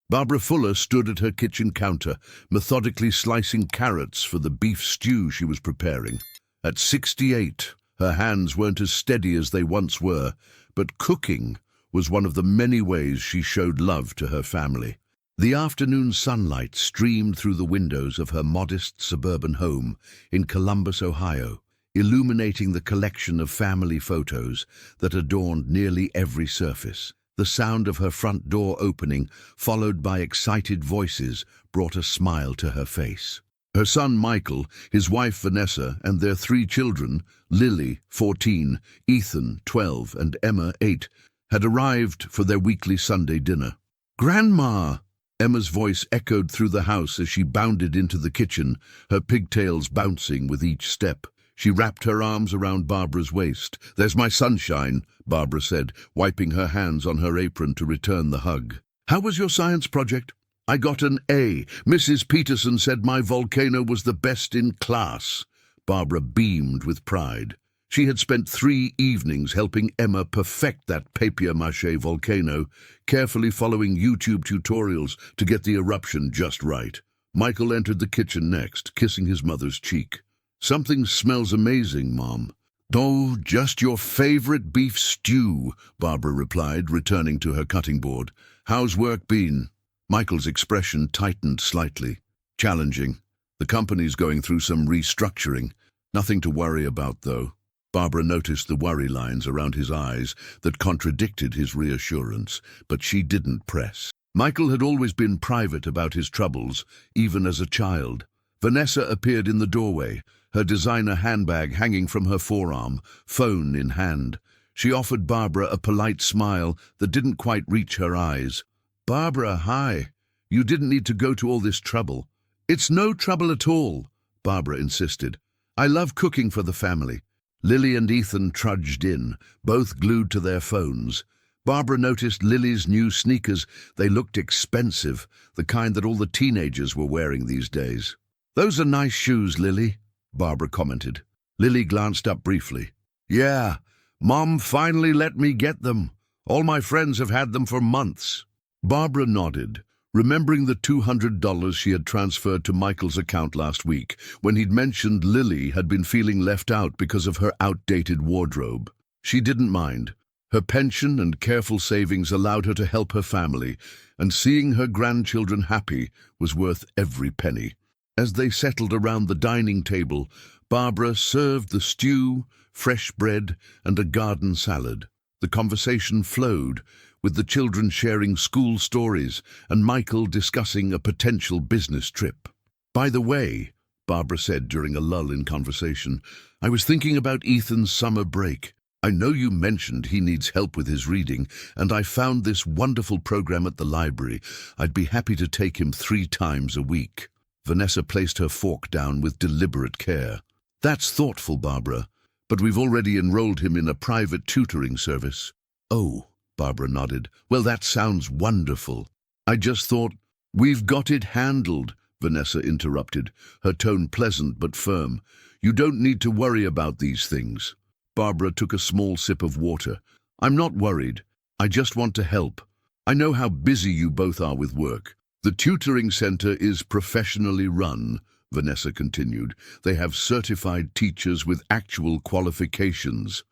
Barbara Fuller stood at her kitchen counter, methodically slicing carrots for the beef stew she was preparing. At 68, her hands weren't as steady as they once were, but cooking was one of the many ways she showed love to her family. The afternoon sunlight streamed through the windows of her modest suburban home in Columbus, Ohio, illuminating the collection of family photos that adorned nearly every surface. The sound of her front door opening, followed by excited voices, brought a smile to her face. Her son Michael, his wife Vanessa, and their 3 children, Lily, 14, Ethan, 12, and Emma, 8, had arrived for their weekly Sunday dinner. "Grandma!" Emma's voice echoed through the house as she bounded into the kitchen, her pigtails bouncing with each step. She wrapped her arms around Barbara's waist. "There's my sunshine," Barbara said, wiping her hands on her apron to return the hug. "How was your science project?" "I got an A. Mrs. Peterson said my volcano was the best in class." Barbara beamed with pride. She had spent 3 evenings helping Emma perfect that papier-mâché volcano, carefully following YouTube tutorials to get the eruption just right. Michael entered the kitchen next, kissing his mother's cheek. "Something smells amazing, Mom." "Oh, just your favorite beef stew," Barbara replied, returning to her cutting board. "How's work been?" Michael's expression tightened slightly. "Challenging. The company's going through some restructuring. Nothing to worry about, though." Barbara noticed the worry lines around his eyes that contradicted his reassurance, but she didn't press. Michael had always been private about his troubles, even as a child. Vanessa appeared in the doorway, her designer handbag hanging from her forearm, phone in hand. She offered Barbara a polite smile that didn't quite reach her eyes. "Barbara, hi. You didn't need to go to all this trouble." "It's no trouble at all," Barbara insisted. "I love cooking for the family." Lily and Ethan trudged in, both glued to their phones. Barbara noticed Lily's new sneakers. They looked expensive, the kind that all the teenagers were wearing these days. "Those are nice shoes, Lily," Barbara commented. Lily glanced up briefly. "Yeah, Mom finally let me get them. All my friends have had them for months." Barbara nodded, remembering the $200 she had transferred to Michael's account last week, when he'd mentioned Lily had been feeling left out because of her outdated wardrobe. She didn't mind. Her pension and careful savings allowed her to help her family, and seeing her grandchildren happy was worth every penny. As they settled around the dining table, Barbara served the stew, fresh bread, and a garden salad. The conversation flowed, with the children sharing school stories and Michael discussing a potential business trip. "By the way," Barbara said during a lull in conversation, "I was thinking about Ethan's summer break. I know you mentioned he needs help with his reading, and I found this wonderful program at the library. I'd be happy to take him 3 times a week." Vanessa placed her fork down with deliberate care. "That's thoughtful, Barbara, but we've already enrolled him in a private tutoring service." "Oh," Barbara nodded. "Well, that sounds wonderful. I just thought—" "We've got it handled," Vanessa interrupted, her tone pleasant but firm. "You don't need to worry about these things." Barbara took a small sip of water. "I'm not worried. I just want to help. I know how busy you both are with work. The tutoring center is professionally run," Vanessa continued. "They have certified teachers with actual qualifications."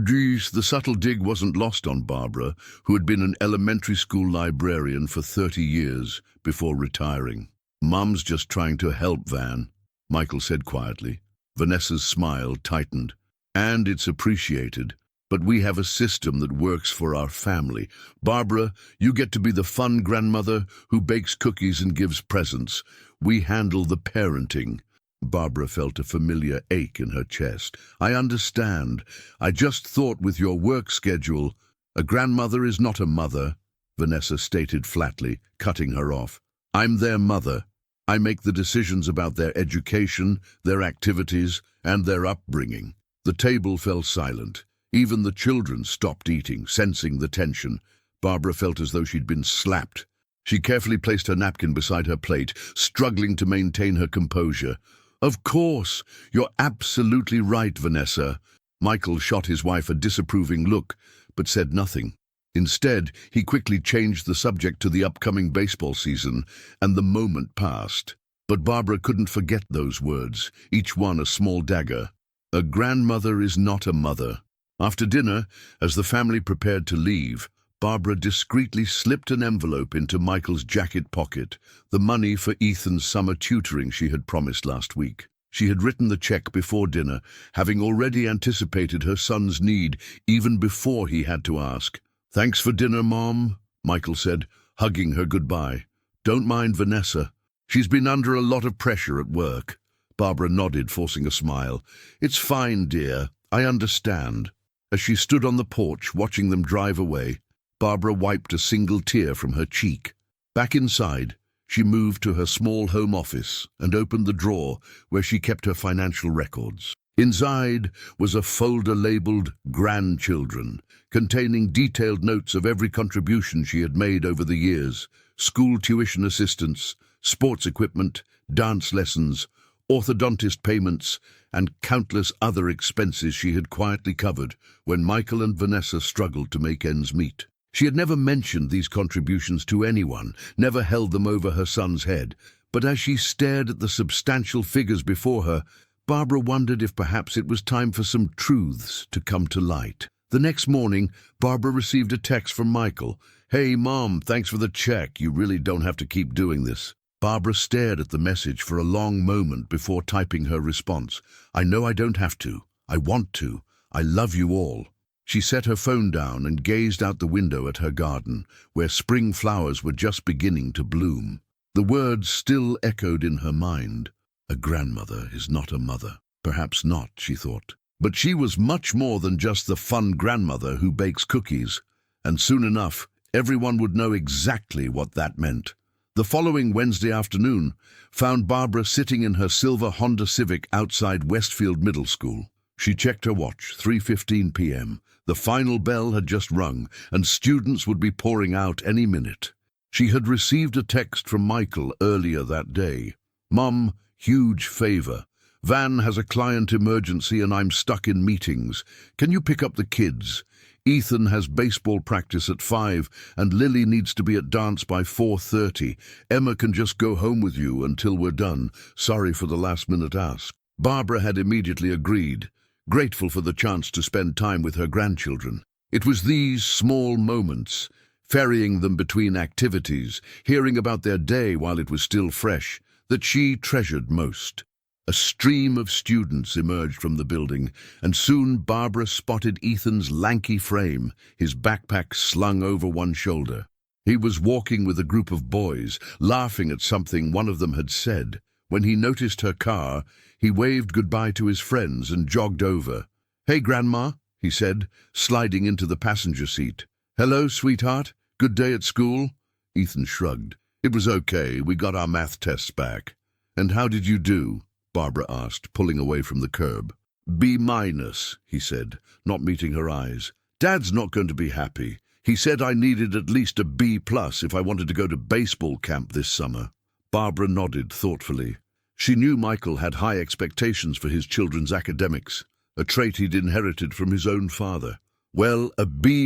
Geez, the subtle dig wasn't lost on Barbara, who had been an elementary school librarian for 30 years before retiring. "Mum's just trying to help, Van," Michael said quietly. Vanessa's smile tightened. "And it's appreciated. But we have a system that works for our family. Barbara, you get to be the fun grandmother who bakes cookies and gives presents. We handle the parenting." Barbara felt a familiar ache in her chest. "I understand. I just thought with your work schedule—" "A grandmother is not a mother," Vanessa stated flatly, cutting her off. "I'm their mother. I make the decisions about their education, their activities, and their upbringing." The table fell silent. Even the children stopped eating, sensing the tension. Barbara felt as though she'd been slapped. She carefully placed her napkin beside her plate, struggling to maintain her composure. "Of course, you're absolutely right, Vanessa." Michael shot his wife a disapproving look, but said nothing. Instead, he quickly changed the subject to the upcoming baseball season, and the moment passed. But Barbara couldn't forget those words, each one a small dagger. A grandmother is not a mother. After dinner, as the family prepared to leave, Barbara discreetly slipped an envelope into Michael's jacket pocket, the money for Ethan's summer tutoring she had promised last week. She had written the check before dinner, having already anticipated her son's need even before he had to ask. "Thanks for dinner, Mom," Michael said, hugging her goodbye. "Don't mind Vanessa. She's been under a lot of pressure at work." Barbara nodded, forcing a smile. "It's fine, dear. I understand." As she stood on the porch watching them drive away, Barbara wiped a single tear from her cheek. Back inside, she moved to her small home office and opened the drawer where she kept her financial records. Inside was a folder labeled "Grandchildren," containing detailed notes of every contribution she had made over the years: school tuition assistance, sports equipment, dance lessons, orthodontist payments, and countless other expenses she had quietly covered when Michael and Vanessa struggled to make ends meet. She had never mentioned these contributions to anyone, never held them over her son's head, but as she stared at the substantial figures before her, Barbara wondered if perhaps it was time for some truths to come to light. The next morning, Barbara received a text from Michael. "Hey, Mom, thanks for the check. You really don't have to keep doing this." Barbara stared at the message for a long moment before typing her response. "I know I don't have to. I want to. I love you all." She set her phone down and gazed out the window at her garden, where spring flowers were just beginning to bloom. The words still echoed in her mind. A grandmother is not a mother. Perhaps not, she thought. But she was much more than just the fun grandmother who bakes cookies, and soon enough, everyone would know exactly what that meant. The following Wednesday afternoon found Barbara sitting in her silver Honda Civic outside Westfield Middle School. She checked her watch, 3:15 p.m. The final bell had just rung, and students would be pouring out any minute. She had received a text from Michael earlier that day. "Mom, huge favor. Van has a client emergency and I'm stuck in meetings. Can you pick up the kids? Ethan has baseball practice at 5 and Lily needs to be at dance by 4:30. Emma can just go home with you until we're done. Sorry for the last-minute ask." Barbara had immediately agreed, grateful for the chance to spend time with her grandchildren. It was these small moments, ferrying them between activities, hearing about their day while it was still fresh, that she treasured most. A stream of students emerged from the building, and soon Barbara spotted Ethan's lanky frame, his backpack slung over one shoulder. He was walking with a group of boys, laughing at something one of them had said. When he noticed her car, he waved goodbye to his friends and jogged over. "Hey, Grandma," he said, sliding into the passenger seat. "Hello, sweetheart. Good day at school?" Ethan shrugged. "It was okay. We got our math tests back." "And how did you do?" Barbara asked, pulling away from the curb. "B-," he said, not meeting her eyes. "Dad's not going to be happy. He said I needed at least a B+ if I wanted to go to baseball camp this summer." Barbara nodded thoughtfully. She knew Michael had high expectations for his children's academics, a trait he'd inherited from his own father. "Well, a B-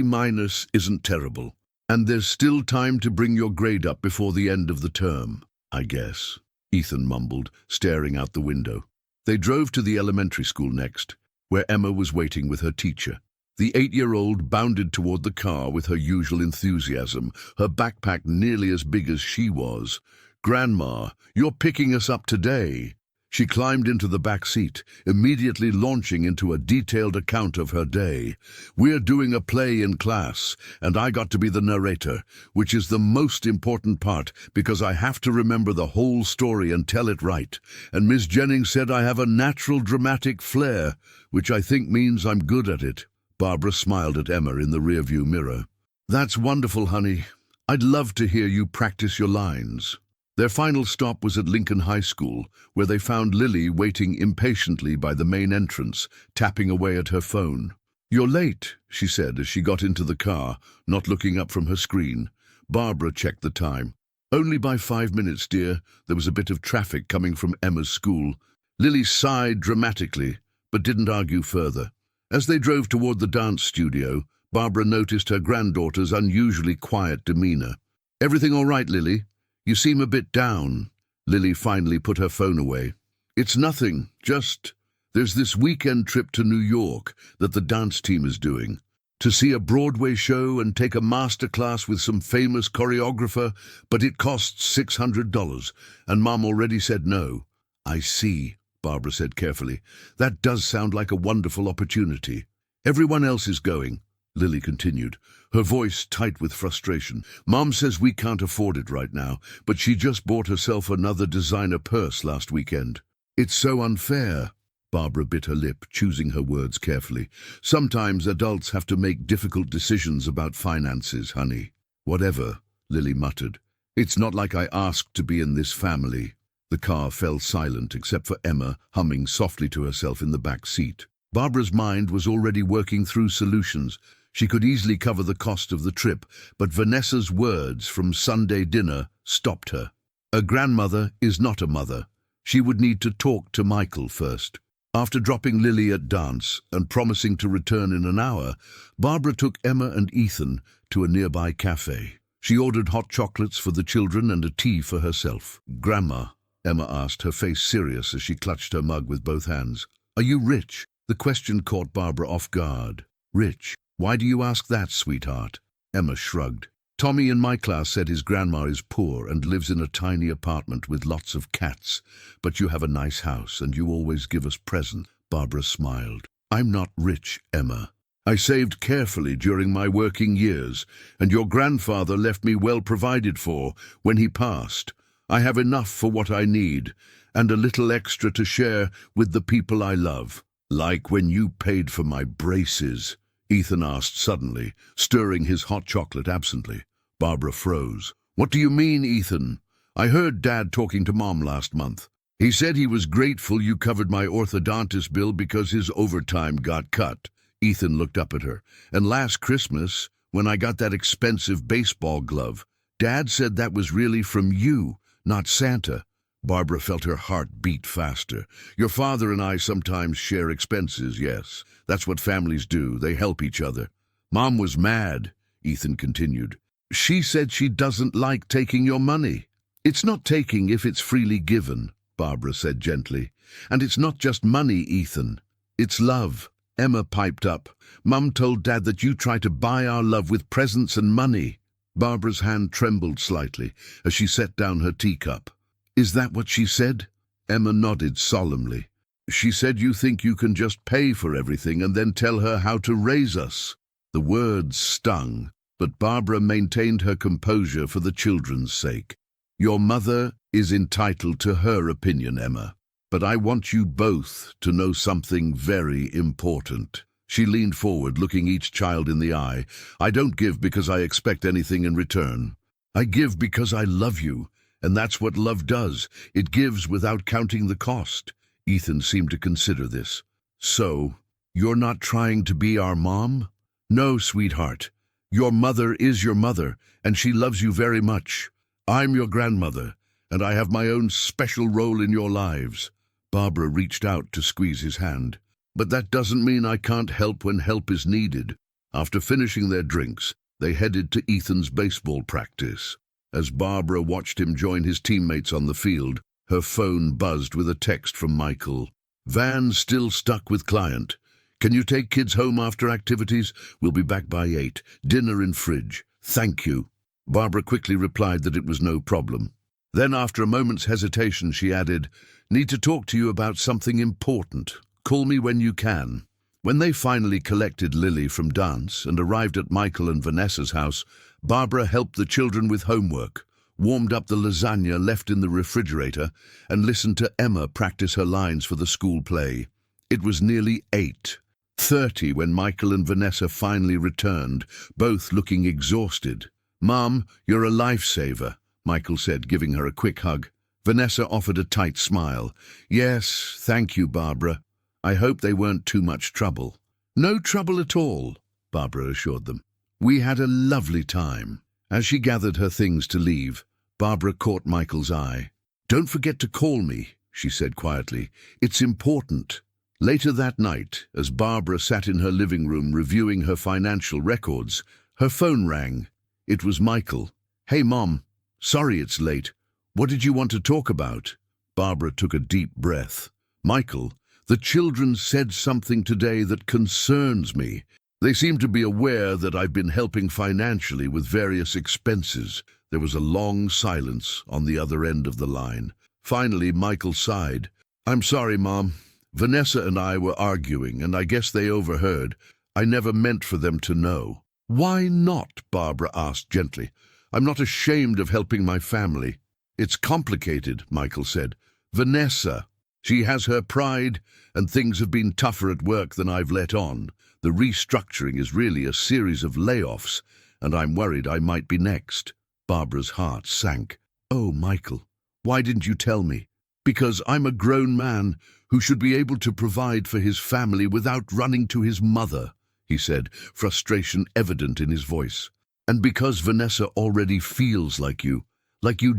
isn't terrible. And there's still time to bring your grade up before the end of the term, I guess," Ethan mumbled, staring out the window. They drove to the elementary school next, where Emma was waiting with her teacher. The 8-year-old bounded toward the car with her usual enthusiasm, her backpack nearly as big as she was. "Grandma, you're picking us up today." She climbed into the back seat, immediately launching into a detailed account of her day. "We're doing a play in class, and I got to be the narrator, which is the most important part because I have to remember the whole story and tell it right. And Miss Jennings said I have a natural dramatic flair, which I think means I'm good at it." Barbara smiled at Emma in the rearview mirror. "That's wonderful, honey. I'd love to hear you practice your lines." Their final stop was at Lincoln High School, where they found Lily waiting impatiently by the main entrance, tapping away at her phone. "You're late," she said as she got into the car, not looking up from her screen. Barbara checked the time. "Only by 5 minutes, dear. There was a bit of traffic coming from Emma's school." Lily sighed dramatically, but didn't argue further. As they drove toward the dance studio, Barbara noticed her granddaughter's unusually quiet demeanor. "Everything all right, Lily? You seem a bit down." Lily finally put her phone away. "It's nothing, just there's this weekend trip to New York that the dance team is doing. To see a Broadway show and take a master class with some famous choreographer, but it costs $600, and Mom already said no." "I see," Barbara said carefully. "That does sound like a wonderful opportunity." "Everyone else is going," Lily continued, her voice tight with frustration. "Mom says we can't afford it right now, but she just bought herself another designer purse last weekend." "It's so unfair." Barbara bit her lip, choosing her words carefully. "Sometimes adults have to make difficult decisions about finances, honey." "Whatever," Lily muttered. "It's not like I asked to be in this family." The car fell silent except for Emma humming softly to herself in the back seat. Barbara's mind was already working through solutions. She could easily cover the cost of the trip, but Vanessa's words from Sunday dinner stopped her. A grandmother is not a mother. She would need to talk to Michael first. After dropping Lily at dance and promising to return in an hour, Barbara took Emma and Ethan to a nearby cafe. She ordered hot chocolates for the children and a tea for herself. "Grandma," Emma asked, her face serious as she clutched her mug with both hands, "are you rich?" The question caught Barbara off guard. "Rich? Why do you ask that, sweetheart?" Emma shrugged. "Tommy in my class said his grandma is poor and lives in a tiny apartment with lots of cats. But you have a nice house and you always give us presents." Barbara smiled. "I'm not rich, Emma. I saved carefully during my working years, and your grandfather left me well provided for when he passed. I have enough for what I need, and a little extra to share with the people I love." "Like when you paid for my braces?" Ethan asked suddenly, stirring his hot chocolate absently. Barbara froze. "What do you mean, Ethan? I heard Dad talking to Mom last month. He said he was grateful you covered my orthodontist bill because his overtime got cut." Ethan looked up at her. "And last Christmas, when I got that expensive baseball glove, Dad said that was really from you, not Santa." Barbara felt her heart beat faster. "Your father and I sometimes share expenses, yes. That's what families do. They help each other." "Mom was mad," Ethan continued. "She said she doesn't like taking your money." "It's not taking if it's freely given," Barbara said gently. "And it's not just money, Ethan. It's love." Emma piped up. "Mum told Dad that you try to buy our love with presents and money." Barbara's hand trembled slightly as she set down her teacup. "Is that what she said?" Emma nodded solemnly. "She said you think you can just pay for everything and then tell her how to raise us." The words stung, but Barbara maintained her composure for the children's sake. "Your mother is entitled to her opinion, Emma, but I want you both to know something very important." She leaned forward, looking each child in the eye. "I don't give because I expect anything in return. I give because I love you. And that's what love does. It gives without counting the cost." Ethan seemed to consider this. "So, you're not trying to be our mom?" "No, sweetheart. Your mother is your mother, and she loves you very much. I'm your grandmother, and I have my own special role in your lives." Barbara reached out to squeeze his hand. "But that doesn't mean I can't help when help is needed." After finishing their drinks, they headed to Ethan's baseball practice. As Barbara watched him join his teammates on the field, her phone buzzed with a text from Michael. "Van still stuck with client. Can you take kids home after activities? We'll be back by 8. Dinner in fridge. Thank you." Barbara quickly replied that it was no problem. Then, after a moment's hesitation, she added, "Need to talk to you about something important. Call me when you can." When they finally collected Lily from dance and arrived at Michael and Vanessa's house, Barbara helped the children with homework, warmed up the lasagna left in the refrigerator, and listened to Emma practice her lines for the school play. It was nearly 8:30 when Michael and Vanessa finally returned, both looking exhausted. "Mom, you're a lifesaver," Michael said, giving her a quick hug. Vanessa offered a tight smile. "Yes, thank you, Barbara. I hope they weren't too much trouble." "No trouble at all," Barbara assured them. "We had a lovely time." As she gathered her things to leave, Barbara caught Michael's eye. "Don't forget to call me," she said quietly. "It's important." Later that night, as Barbara sat in her living room reviewing her financial records, her phone rang. It was Michael. "Hey, Mom. Sorry it's late. What did you want to talk about?" Barbara took a deep breath. "Michael, the children said something today that concerns me. They seem to be aware that I've been helping financially with various expenses." There was a long silence on the other end of the line. Finally, Michael sighed. "I'm sorry, Mom. Vanessa and I were arguing, and I guess they overheard. I never meant for them to know." "Why not?" Barbara asked gently. "I'm not ashamed of helping my family." "It's complicated," Michael said. "Vanessa, she has her pride, and things have been tougher at work than I've let on. The restructuring is really a series of layoffs, and I'm worried I might be next." Barbara's heart sank. "Oh, Michael, why didn't you tell me?" "Because I'm a grown man who should be able to provide for his family without running to his mother," he said, frustration evident in his voice. "And because Vanessa already feels like you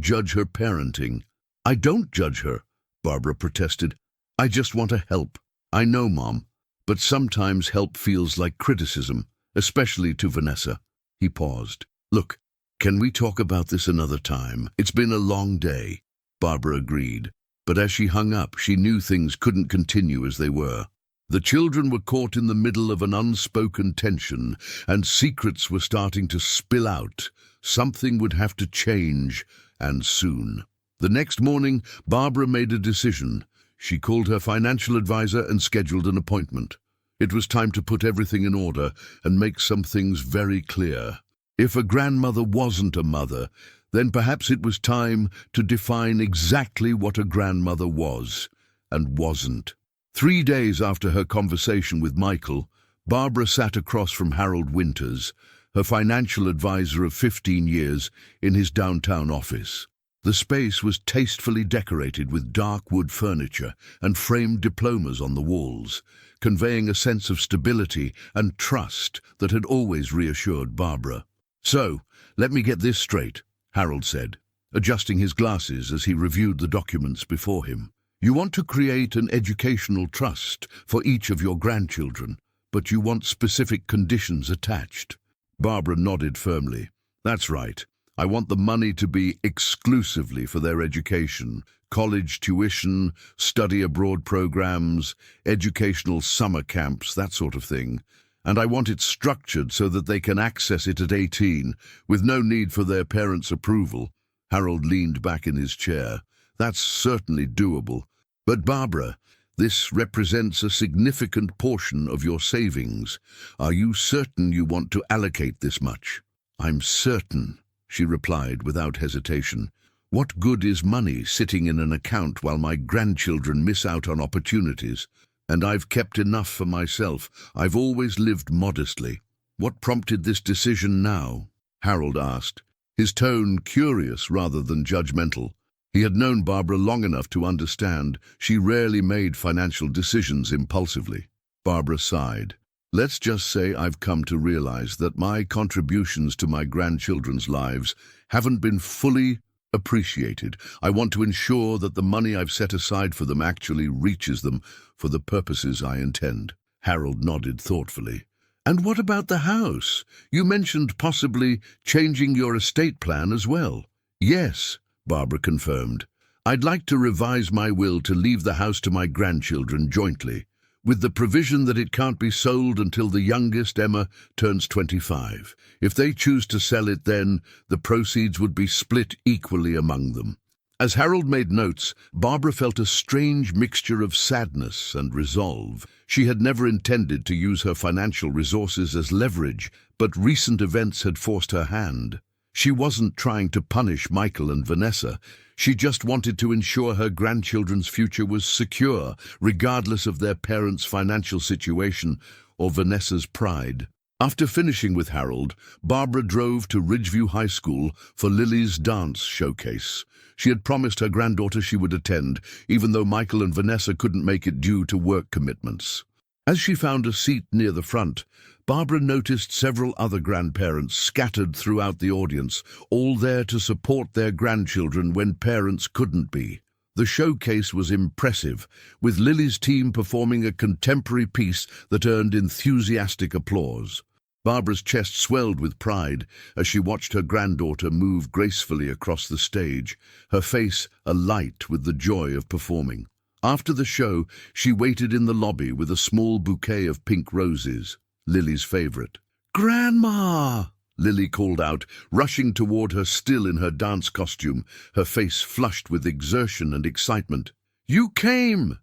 judge her parenting." "I don't judge her," Barbara protested. "I just want to help." "I know, Mom, but sometimes help feels like criticism, especially to Vanessa." He paused. "Look, can we talk about this another time? It's been a long day." Barbara agreed, but as she hung up, she knew things couldn't continue as they were. The children were caught in the middle of an unspoken tension, and secrets were starting to spill out. Something would have to change, and soon. The next morning, Barbara made a decision. She called her financial advisor and scheduled an appointment. It was time to put everything in order and make some things very clear. If a grandmother wasn't a mother, then perhaps it was time to define exactly what a grandmother was and wasn't. 3 days after her conversation with Michael, Barbara sat across from Harold Winters, her financial advisor of 15 years, in his downtown office. The space was tastefully decorated with dark wood furniture and framed diplomas on the walls, conveying a sense of stability and trust that had always reassured Barbara. "So, let me get this straight," Harold said, adjusting his glasses as he reviewed the documents before him. "You want to create an educational trust for each of your grandchildren, but you want specific conditions attached." Barbara nodded firmly. "That's right. I want the money to be exclusively for their education, college tuition, study abroad programs, educational summer camps, that sort of thing. And I want it structured so that they can access it at 18, with no need for their parents' approval." Harold leaned back in his chair. "That's certainly doable. But Barbara, this represents a significant portion of your savings. Are you certain you want to allocate this much?" "I'm certain," she replied without hesitation. "What good is money sitting in an account while my grandchildren miss out on opportunities? And I've kept enough for myself. I've always lived modestly." "What prompted this decision now?" Harold asked, his tone curious rather than judgmental. He had known Barbara long enough to understand she rarely made financial decisions impulsively. Barbara sighed. "Let's just say I've come to realize that my contributions to my grandchildren's lives haven't been fully appreciated. I want to ensure that the money I've set aside for them actually reaches them for the purposes I intend." Harold nodded thoughtfully. "And what about the house? You mentioned possibly changing your estate plan as well." "Yes," Barbara confirmed. "I'd like to revise my will to leave the house to my grandchildren jointly, with the provision that it can't be sold until the youngest, Emma, turns 25. If they choose to sell it then, the proceeds would be split equally among them." As Harold made notes, Barbara felt a strange mixture of sadness and resolve. She had never intended to use her financial resources as leverage, but recent events had forced her hand. She wasn't trying to punish Michael and Vanessa. She just wanted to ensure her grandchildren's future was secure, regardless of their parents' financial situation or Vanessa's pride. After finishing with Harold, Barbara drove to Ridgeview High School for Lily's dance showcase. She had promised her granddaughter she would attend, even though Michael and Vanessa couldn't make it due to work commitments. As she found a seat near the front, Barbara noticed several other grandparents scattered throughout the audience, all there to support their grandchildren when parents couldn't be. The showcase was impressive, with Lily's team performing a contemporary piece that earned enthusiastic applause. Barbara's chest swelled with pride as she watched her granddaughter move gracefully across the stage, her face alight with the joy of performing. After the show, she waited in the lobby with a small bouquet of pink roses, Lily's favorite. "Grandma!" Lily called out, rushing toward her still in her dance costume, her face flushed with exertion and excitement. "You came!"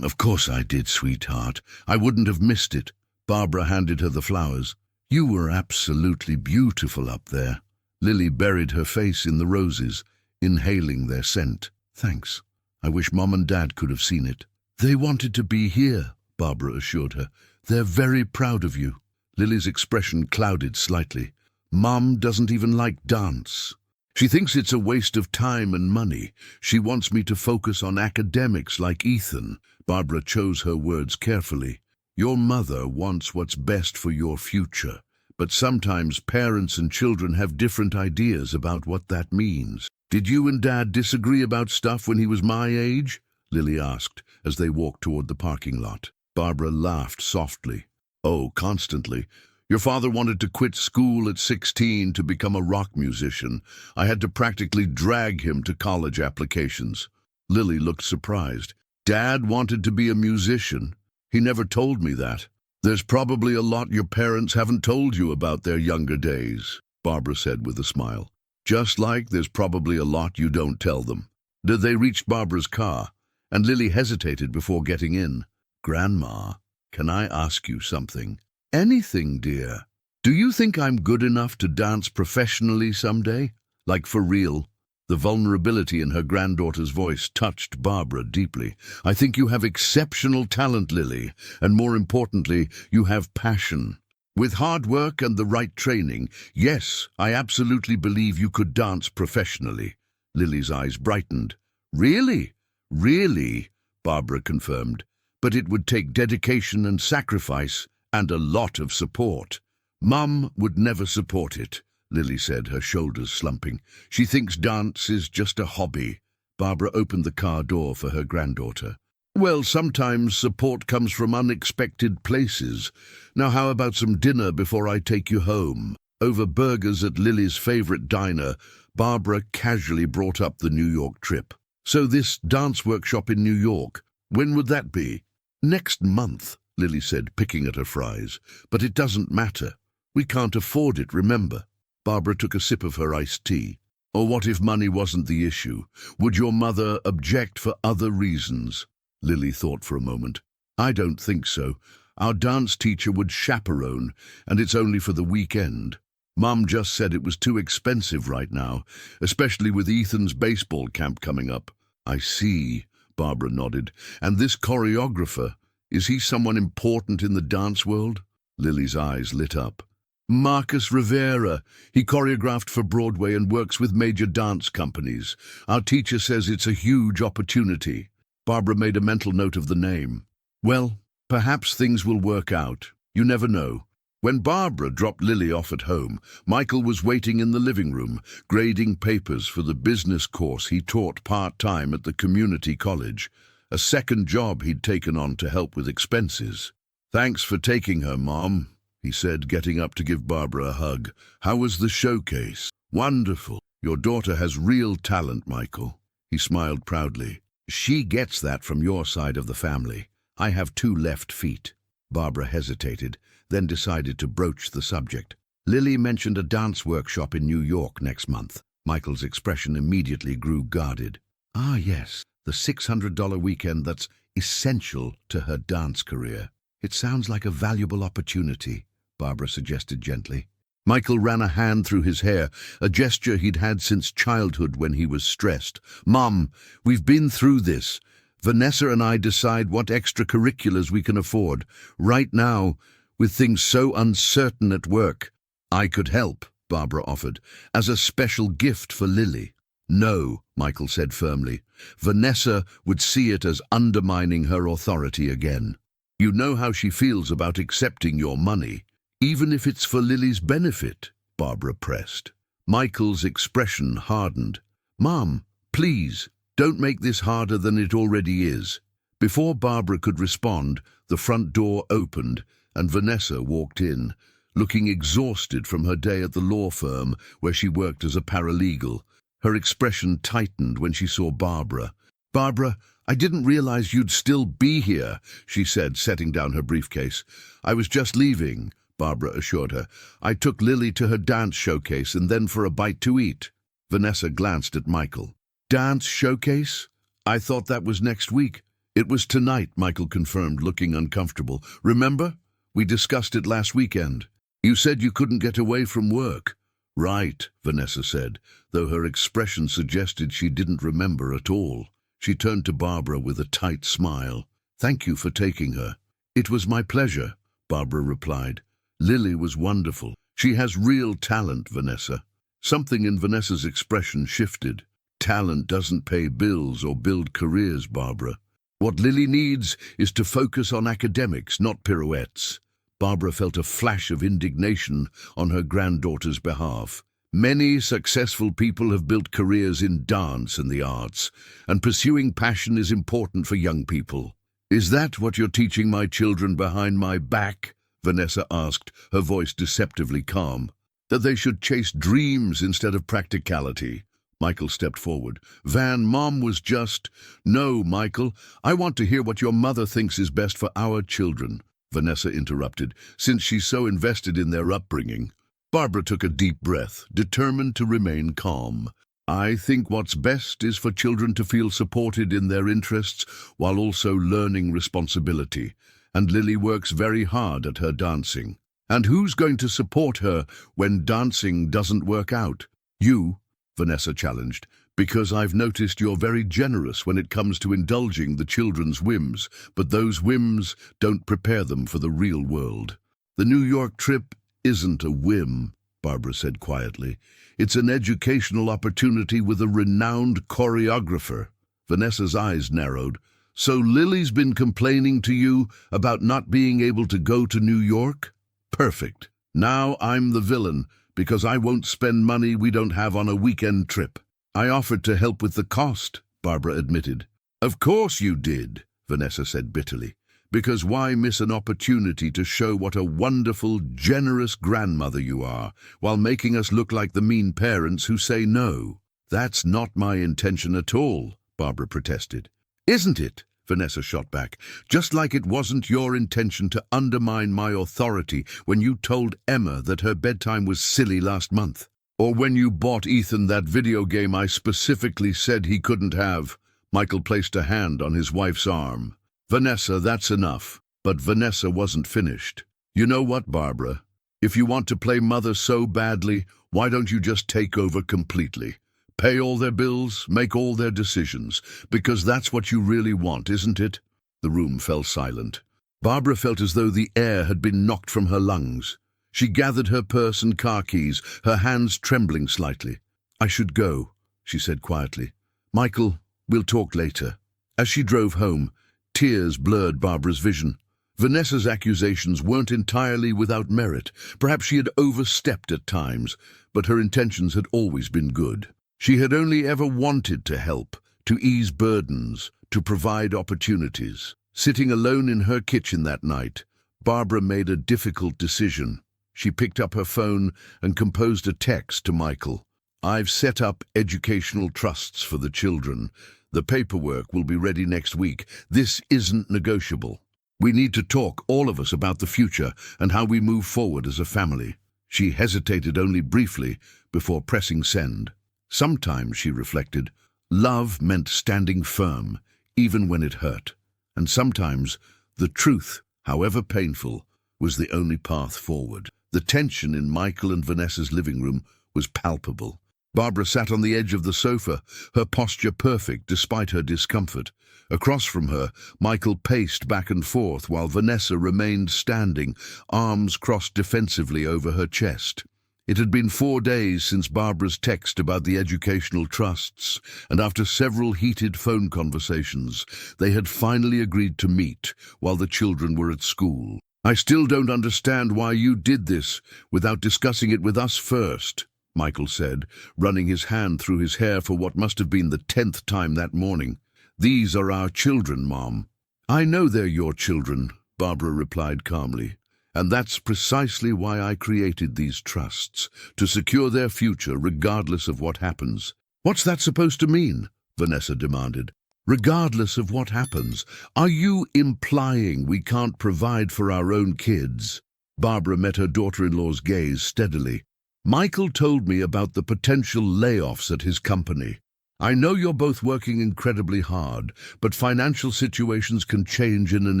Of course I did, sweetheart. I wouldn't have missed it." Barbara handed her the flowers. "You were absolutely beautiful up there." Lily buried her face in the roses, inhaling their scent. "Thanks. I wish Mom and Dad could have seen it." "They wanted to be here," Barbara assured her. "They're very proud of you." Lily's expression clouded slightly. "Mom doesn't even like dance. She thinks it's a waste of time and money. She wants me to focus on academics like Ethan." Barbara chose her words carefully. "Your mother wants what's best for your future, but sometimes parents and children have different ideas about what that means." "Did you and Dad disagree about stuff when he was my age?" Lily asked as they walked toward the parking lot. Barbara laughed softly. "Oh, constantly. Your father wanted to quit school at 16 to become a rock musician. I had to practically drag him to college applications." Lily looked surprised. "Dad wanted to be a musician? He never told me that." "There's probably a lot your parents haven't told you about their younger days," Barbara said with a smile. "Just like there's probably a lot you don't tell them." They reached Barbara's car, and Lily hesitated before getting in. "Grandma, can I ask you something?" "Anything, dear." "Do you think I'm good enough to dance professionally someday? Like for real?" The vulnerability in her granddaughter's voice touched Barbara deeply. "I think you have exceptional talent, Lily, and more importantly, you have passion. With hard work and the right training, yes, I absolutely believe you could dance professionally." Lily's eyes brightened. "Really? Really?" Barbara confirmed. "But it would take dedication and sacrifice, and a lot of support." "Mum would never support it," Lily said, her shoulders slumping. "She thinks dance is just a hobby." Barbara opened the car door for her granddaughter. "Well, sometimes support comes from unexpected places. Now how about some dinner before I take you home?" Over burgers at Lily's favorite diner, Barbara casually brought up the New York trip. "So this dance workshop in New York, when would that be?" "Next month," Lily said, picking at her fries. "But it doesn't matter. We can't afford it, remember." Barbara took a sip of her iced tea. "Or what if money wasn't the issue? Would your mother object for other reasons?" Lily thought for a moment. "I don't think so. Our dance teacher would chaperone, and it's only for the weekend. Mum just said it was too expensive right now, especially with Ethan's baseball camp coming up." "I see," Barbara nodded. "And this choreographer, is he someone important in the dance world?" Lily's eyes lit up. "Marcus Rivera. He choreographed for Broadway and works with major dance companies. Our teacher says it's a huge opportunity." Barbara made a mental note of the name. "Well, perhaps things will work out. You never know." When Barbara dropped Lily off at home, Michael was waiting in the living room, grading papers for the business course he taught part-time at the community college, a second job he'd taken on to help with expenses. "Thanks for taking her, Mom," he said, getting up to give Barbara a hug. "How was the showcase?" "Wonderful. Your daughter has real talent, Michael." He smiled proudly. "She gets that from your side of the family. I have 2 left feet." Barbara hesitated, then decided to broach the subject. "Lily mentioned a dance workshop in New York next month." Michael's expression immediately grew guarded. "Ah, yes, the $600 weekend that's essential to her dance career." "It sounds like a valuable opportunity," Barbara suggested gently. Michael ran a hand through his hair, a gesture he'd had since childhood when he was stressed. "Mom, we've been through this. Vanessa and I decide what extracurriculars we can afford. Right now, with things so uncertain at work." "I could help," Barbara offered, "as a special gift for Lily." "No," Michael said firmly. "Vanessa would see it as undermining her authority again. You know how she feels about accepting your money, even if it's for Lily's benefit," Barbara pressed. Michael's expression hardened. "Mom, please, Don't make this harder than it already is." Before Barbara could respond, the front door opened and Vanessa walked in, looking exhausted from her day at the law firm where she worked as a paralegal. Her expression tightened when she saw Barbara. "Barbara, I didn't realize you'd still be here," she said, setting down her briefcase. "I was just leaving," Barbara assured her. "I took Lily to her dance showcase and then for a bite to eat." Vanessa glanced at Michael. "Dance showcase? I thought that was next week." "It was tonight," Michael confirmed, looking uncomfortable. "Remember? We discussed it last weekend. You said you couldn't get away from work." "Right," Vanessa said, though her expression suggested she didn't remember at all. She turned to Barbara with a tight smile. "Thank you for taking her." "It was my pleasure," Barbara replied. "Lily was wonderful. She has real talent, Vanessa." Something in Vanessa's expression shifted. "Talent doesn't pay bills or build careers, Barbara. What Lily needs is to focus on academics, not pirouettes." Barbara felt a flash of indignation on her granddaughter's behalf. "Many successful people have built careers in dance and the arts, and pursuing passion is important for young people." "Is that what you're teaching my children behind my back?" Vanessa asked, her voice deceptively calm. "That they should chase dreams instead of practicality?" Michael stepped forward. "Van, Mom was just—" "No, Michael, I want to hear what your mother thinks is best for our children," Vanessa interrupted, "since she's so invested in their upbringing." Barbara took a deep breath, determined to remain calm. "I think what's best is for children to feel supported in their interests while also learning responsibility. And Lily works very hard at her dancing. And who's going to support her when dancing doesn't work out?" "You," Vanessa challenged, "because I've noticed you're very generous when it comes to indulging the children's whims, but those whims don't prepare them for the real world." "The New York trip isn't a whim," Barbara said quietly. "It's an educational opportunity with a renowned choreographer." Vanessa's eyes narrowed. "So Lily's been complaining to you about not being able to go to New York? Perfect. Now I'm the villain, because I won't spend money we don't have on a weekend trip." "I offered to help with the cost," Barbara admitted. "Of course you did," Vanessa said bitterly. "Because why miss an opportunity to show what a wonderful, generous grandmother you are, while making us look like the mean parents who say no?" "That's not my intention at all," Barbara protested. "Isn't it?" Vanessa shot back. "Just like it wasn't your intention to undermine my authority when you told Emma that her bedtime was silly last month. Or when you bought Ethan that video game I specifically said he couldn't have." Michael placed a hand on his wife's arm. "Vanessa, that's enough." But Vanessa wasn't finished. "You know what, Barbara? If you want to play mother so badly, why don't you just take over completely? Pay all their bills, make all their decisions, because that's what you really want, isn't it?" The room fell silent. Barbara felt as though the air had been knocked from her lungs. She gathered her purse and car keys, her hands trembling slightly. "I should go," she said quietly. "Michael, we'll talk later." As she drove home, tears blurred Barbara's vision. Vanessa's accusations weren't entirely without merit. Perhaps she had overstepped at times, but her intentions had always been good. She had only ever wanted to help, to ease burdens, to provide opportunities. Sitting alone in her kitchen that night, Barbara made a difficult decision. She picked up her phone and composed a text to Michael. "I've set up educational trusts for the children. The paperwork will be ready next week. This isn't negotiable. We need to talk, all of us, about the future and how we move forward as a family." She hesitated only briefly before pressing send. Sometimes, she reflected, love meant standing firm, even when it hurt. And sometimes the truth, however painful, was the only path forward. The tension in Michael and Vanessa's living room was palpable. Barbara sat on the edge of the sofa, her posture perfect despite her discomfort. Across from her, Michael paced back and forth while Vanessa remained standing, arms crossed defensively over her chest. It had been 4 days since Barbara's text about the educational trusts, and after several heated phone conversations, they had finally agreed to meet while the children were at school. "I still don't understand why you did this without discussing it with us first," Michael said, running his hand through his hair for what must have been the 10th time that morning. "These are our children, Mom." "I know they're your children," Barbara replied calmly. "And that's precisely why I created these trusts, to secure their future regardless of what happens." "What's that supposed to mean?" Vanessa demanded. "Regardless of what happens, are you implying we can't provide for our own kids?" Barbara met her daughter-in-law's gaze steadily. "Michael told me about the potential layoffs at his company. I know you're both working incredibly hard, but financial situations can change in an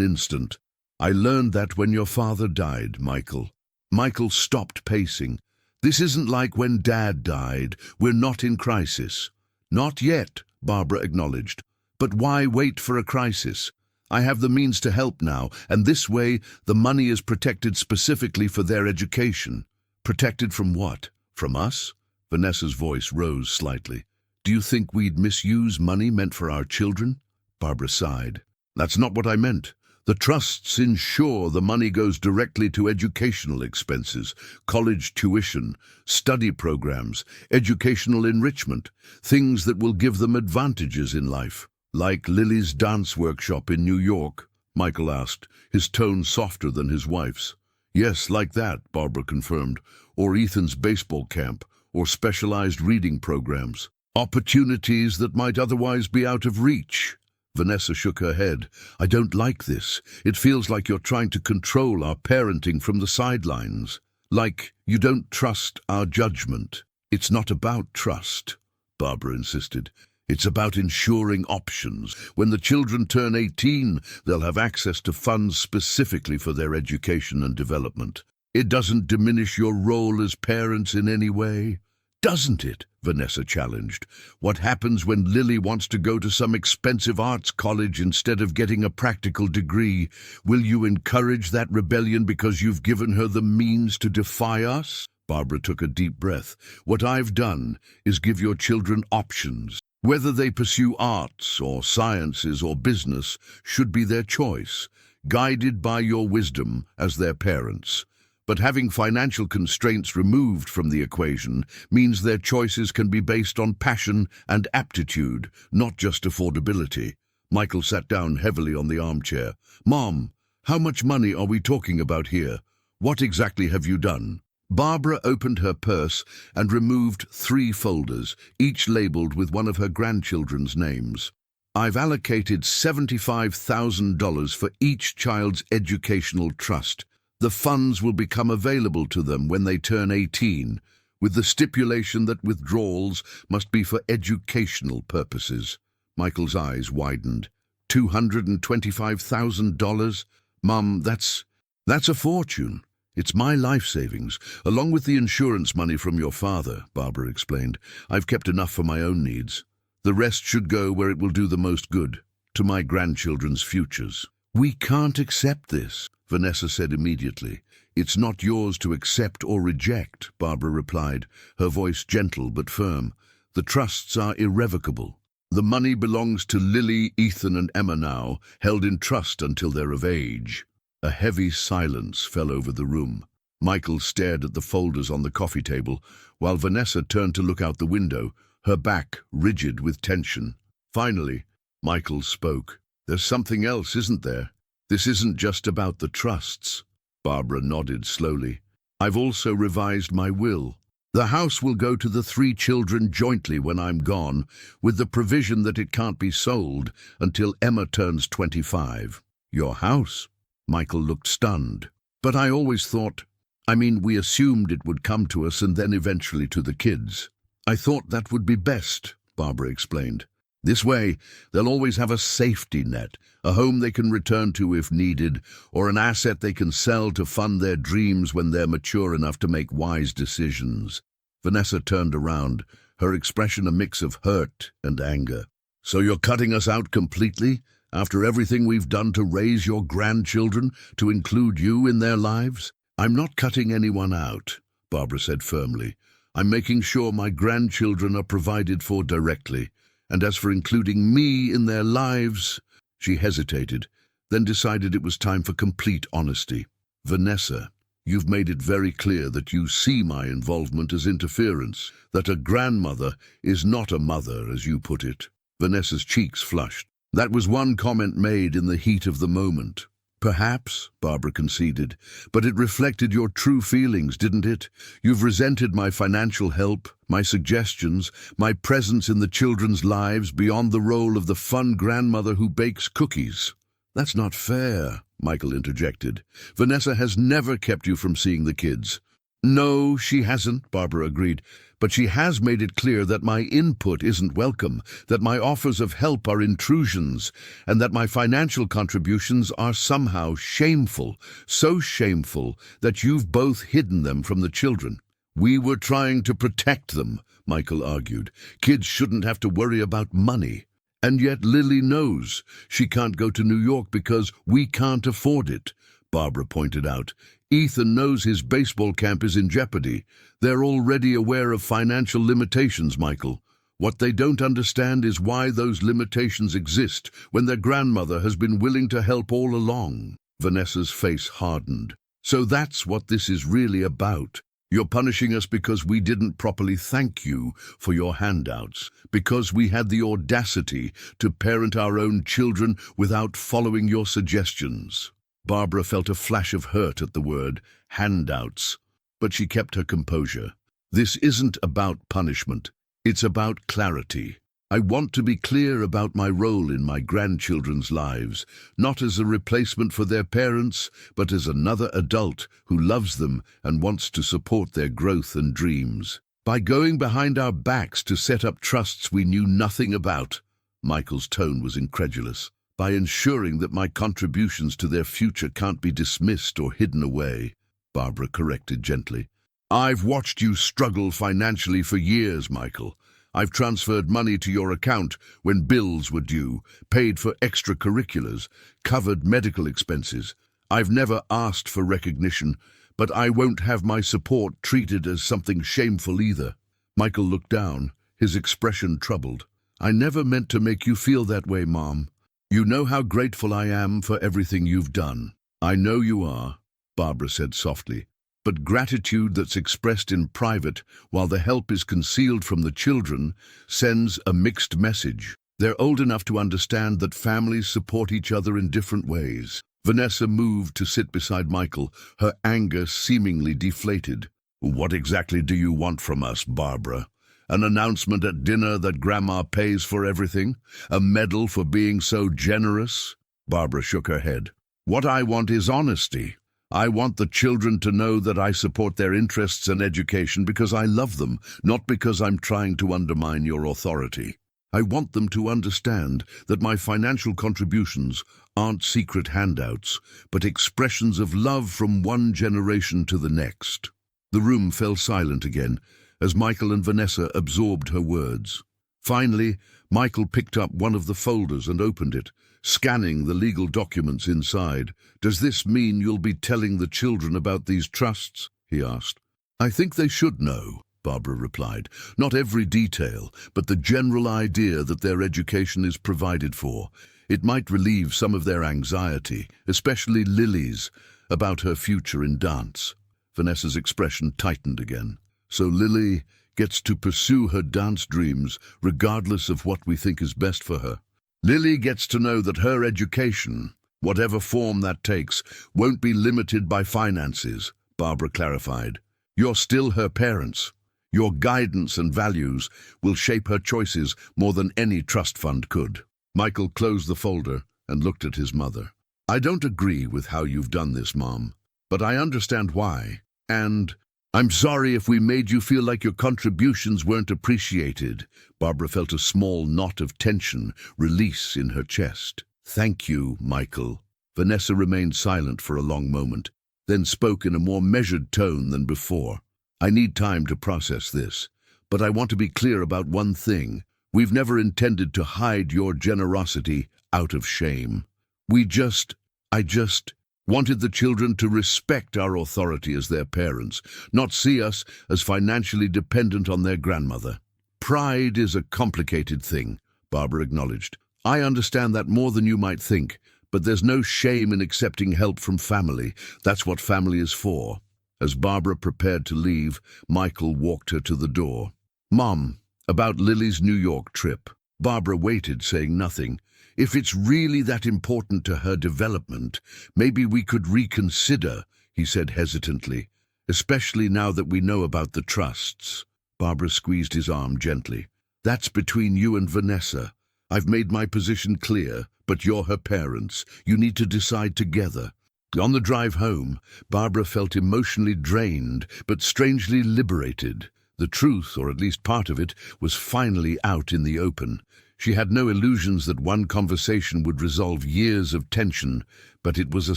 instant. I learned that when your father died, Michael." Michael stopped pacing. "This isn't like when Dad died. We're not in crisis." "Not yet," Barbara acknowledged. "But why wait for a crisis? I have the means to help now, and this way the money is protected specifically for their education." "Protected from what? From us?" Vanessa's voice rose slightly. "Do you think we'd misuse money meant for our children?" Barbara sighed. "That's not what I meant. The trusts ensure the money goes directly to educational expenses, college tuition, study programs, educational enrichment, things that will give them advantages in life." "Like Lily's dance workshop in New York?" Michael asked, his tone softer than his wife's. "Yes, like that," Barbara confirmed. "Or Ethan's baseball camp, or specialized reading programs. Opportunities that might otherwise be out of reach." Vanessa shook her head. "I don't like this. It feels like you're trying to control our parenting from the sidelines. Like you don't trust our judgment." "It's not about trust," Barbara insisted. "It's about ensuring options. When the children turn 18, they'll have access to funds specifically for their education and development. It doesn't diminish your role as parents in any way." "Doesn't it?" Vanessa challenged. "What happens when Lily wants to go to some expensive arts college instead of getting a practical degree? Will you encourage that rebellion because you've given her the means to defy us?" Barbara took a deep breath. "What I've done is give your children options. Whether they pursue arts or sciences or business should be their choice, guided by your wisdom as their parents. But having financial constraints removed from the equation means their choices can be based on passion and aptitude, not just affordability." Michael sat down heavily on the armchair. "Mom, how much money are we talking about here? What exactly have you done?" Barbara opened her purse and removed 3 folders, each labeled with one of her grandchildren's names. "I've allocated $75,000 for each child's educational trust. The funds will become available to them when they turn 18, with the stipulation that withdrawals must be for educational purposes." Michael's eyes widened. $225,000? Mum, that's a fortune. "It's my life savings, along with the insurance money from your father," Barbara explained. "I've kept enough for my own needs. The rest should go where it will do the most good, to my grandchildren's futures." "We can't accept this," Vanessa said immediately. "It's not yours to accept or reject," Barbara replied, her voice gentle but firm. "The trusts are irrevocable. The money belongs to Lily, Ethan and Emma now, held in trust until they're of age." A heavy silence fell over the room. Michael stared at the folders on the coffee table, while Vanessa turned to look out the window, her back rigid with tension. Finally, Michael spoke. "There's something else, isn't there? This isn't just about the trusts." Barbara nodded slowly. "I've also revised my will. The house will go to the 3 children jointly when I'm gone, with the provision that it can't be sold until Emma turns 25. "Your house?" Michael looked stunned. "But I always thought, we assumed it would come to us and then eventually to the kids." "I thought that would be best," Barbara explained. "This way, they'll always have a safety net, a home they can return to if needed, or an asset they can sell to fund their dreams when they're mature enough to make wise decisions." Vanessa turned around, her expression a mix of hurt and anger. "So you're cutting us out completely? After everything we've done to raise your grandchildren, to include you in their lives?" "I'm not cutting anyone out," Barbara said firmly. "I'm making sure my grandchildren are provided for directly. And as for including me in their lives—" She hesitated, then decided it was time for complete honesty. "Vanessa, You've made it very clear that you see my involvement as interference, that a grandmother is not a mother, as you put it." Vanessa's cheeks flushed. "That was one comment made in the heat of the moment." "Perhaps," Barbara conceded, "but it reflected your true feelings, didn't it? You've resented my financial help, my suggestions, my presence in the children's lives beyond the role of the fun grandmother who bakes cookies." "That's not fair," Michael interjected. "Vanessa has never kept you from seeing the kids." "No, she hasn't," Barbara agreed, "but she has made it clear that my input isn't welcome, that my offers of help are intrusions, and that my financial contributions are somehow shameful, so shameful that you've both hidden them from the children." "We were trying to protect them," Michael argued. "Kids shouldn't have to worry about money. And yet Lily knows she can't go to New York because we can't afford it," Barbara pointed out. "Ethan knows his baseball camp is in jeopardy. They're already aware of financial limitations, Michael. What they don't understand is why those limitations exist when their grandmother has been willing to help all along." Vanessa's face hardened. "So that's what this is really about. You're punishing us because we didn't properly thank you for your handouts, because we had the audacity to parent our own children without following your suggestions." Barbara felt a flash of hurt at the word handouts, but she kept her composure. "This isn't about punishment. It's about clarity. I want to be clear about my role in my grandchildren's lives, not as a replacement for their parents, but as another adult who loves them and wants to support their growth and dreams. By going behind our backs to set up trusts we knew nothing about," Michael's tone was incredulous, "by ensuring that my contributions to their future can't be dismissed or hidden away," Barbara corrected gently. "I've watched you struggle financially for years, Michael. I've transferred money to your account when bills were due, paid for extracurriculars, covered medical expenses. I've never asked for recognition, but I won't have my support treated as something shameful either." Michael looked down, his expression troubled. "I never meant to make you feel that way, Mom. You know how grateful I am for everything you've done." "I know you are," Barbara said softly. "But gratitude that's expressed in private while the help is concealed from the children sends a mixed message. They're old enough to understand that families support each other in different ways." Vanessa moved to sit beside Michael, her anger seemingly deflated. "What exactly do you want from us, Barbara? An announcement at dinner that Grandma pays for everything? A medal for being so generous?" Barbara shook her head. "What I want is honesty. I want the children to know that I support their interests and education because I love them, not because I'm trying to undermine your authority. I want them to understand that my financial contributions aren't secret handouts, but expressions of love from one generation to the next." The room fell silent again as Michael and Vanessa absorbed her words. Finally, Michael picked up one of the folders and opened it, scanning the legal documents inside. "Does this mean you'll be telling the children about these trusts?" he asked. "I think they should know," Barbara replied. "Not every detail, but the general idea that their education is provided for. It might relieve some of their anxiety, especially Lily's, about her future in dance." Vanessa's expression tightened again. "So Lily gets to pursue her dance dreams regardless of what we think is best for her." "Lily gets to know that her education, whatever form that takes, won't be limited by finances," Barbara clarified. "You're still her parents. Your guidance and values will shape her choices more than any trust fund could." Michael closed the folder and looked at his mother. "I don't agree with how you've done this, Mom, but I understand why. And I'm sorry if we made you feel like your contributions weren't appreciated." Barbara felt a small knot of tension release in her chest. "Thank you, Michael." Vanessa remained silent for a long moment, then spoke in a more measured tone than before. "I need time to process this, but I want to be clear about one thing. We've never intended to hide your generosity out of shame. I just wanted the children to respect our authority as their parents, not see us as financially dependent on their grandmother." "Pride is a complicated thing," Barbara acknowledged. "I understand that more than you might think, but there's no shame in accepting help from family. That's what family is for." As Barbara prepared to leave, Michael walked her to the door. "Mom, about Lily's New York trip." Barbara waited, saying nothing. "If it's really that important to her development, maybe we could reconsider," he said hesitantly, "especially now that we know about the trusts." Barbara squeezed his arm gently. "That's between you and Vanessa. I've made my position clear, but you're her parents. You need to decide together." On the drive home, Barbara felt emotionally drained, but strangely liberated. The truth, or at least part of it, was finally out in the open. She had no illusions that one conversation would resolve years of tension, but it was a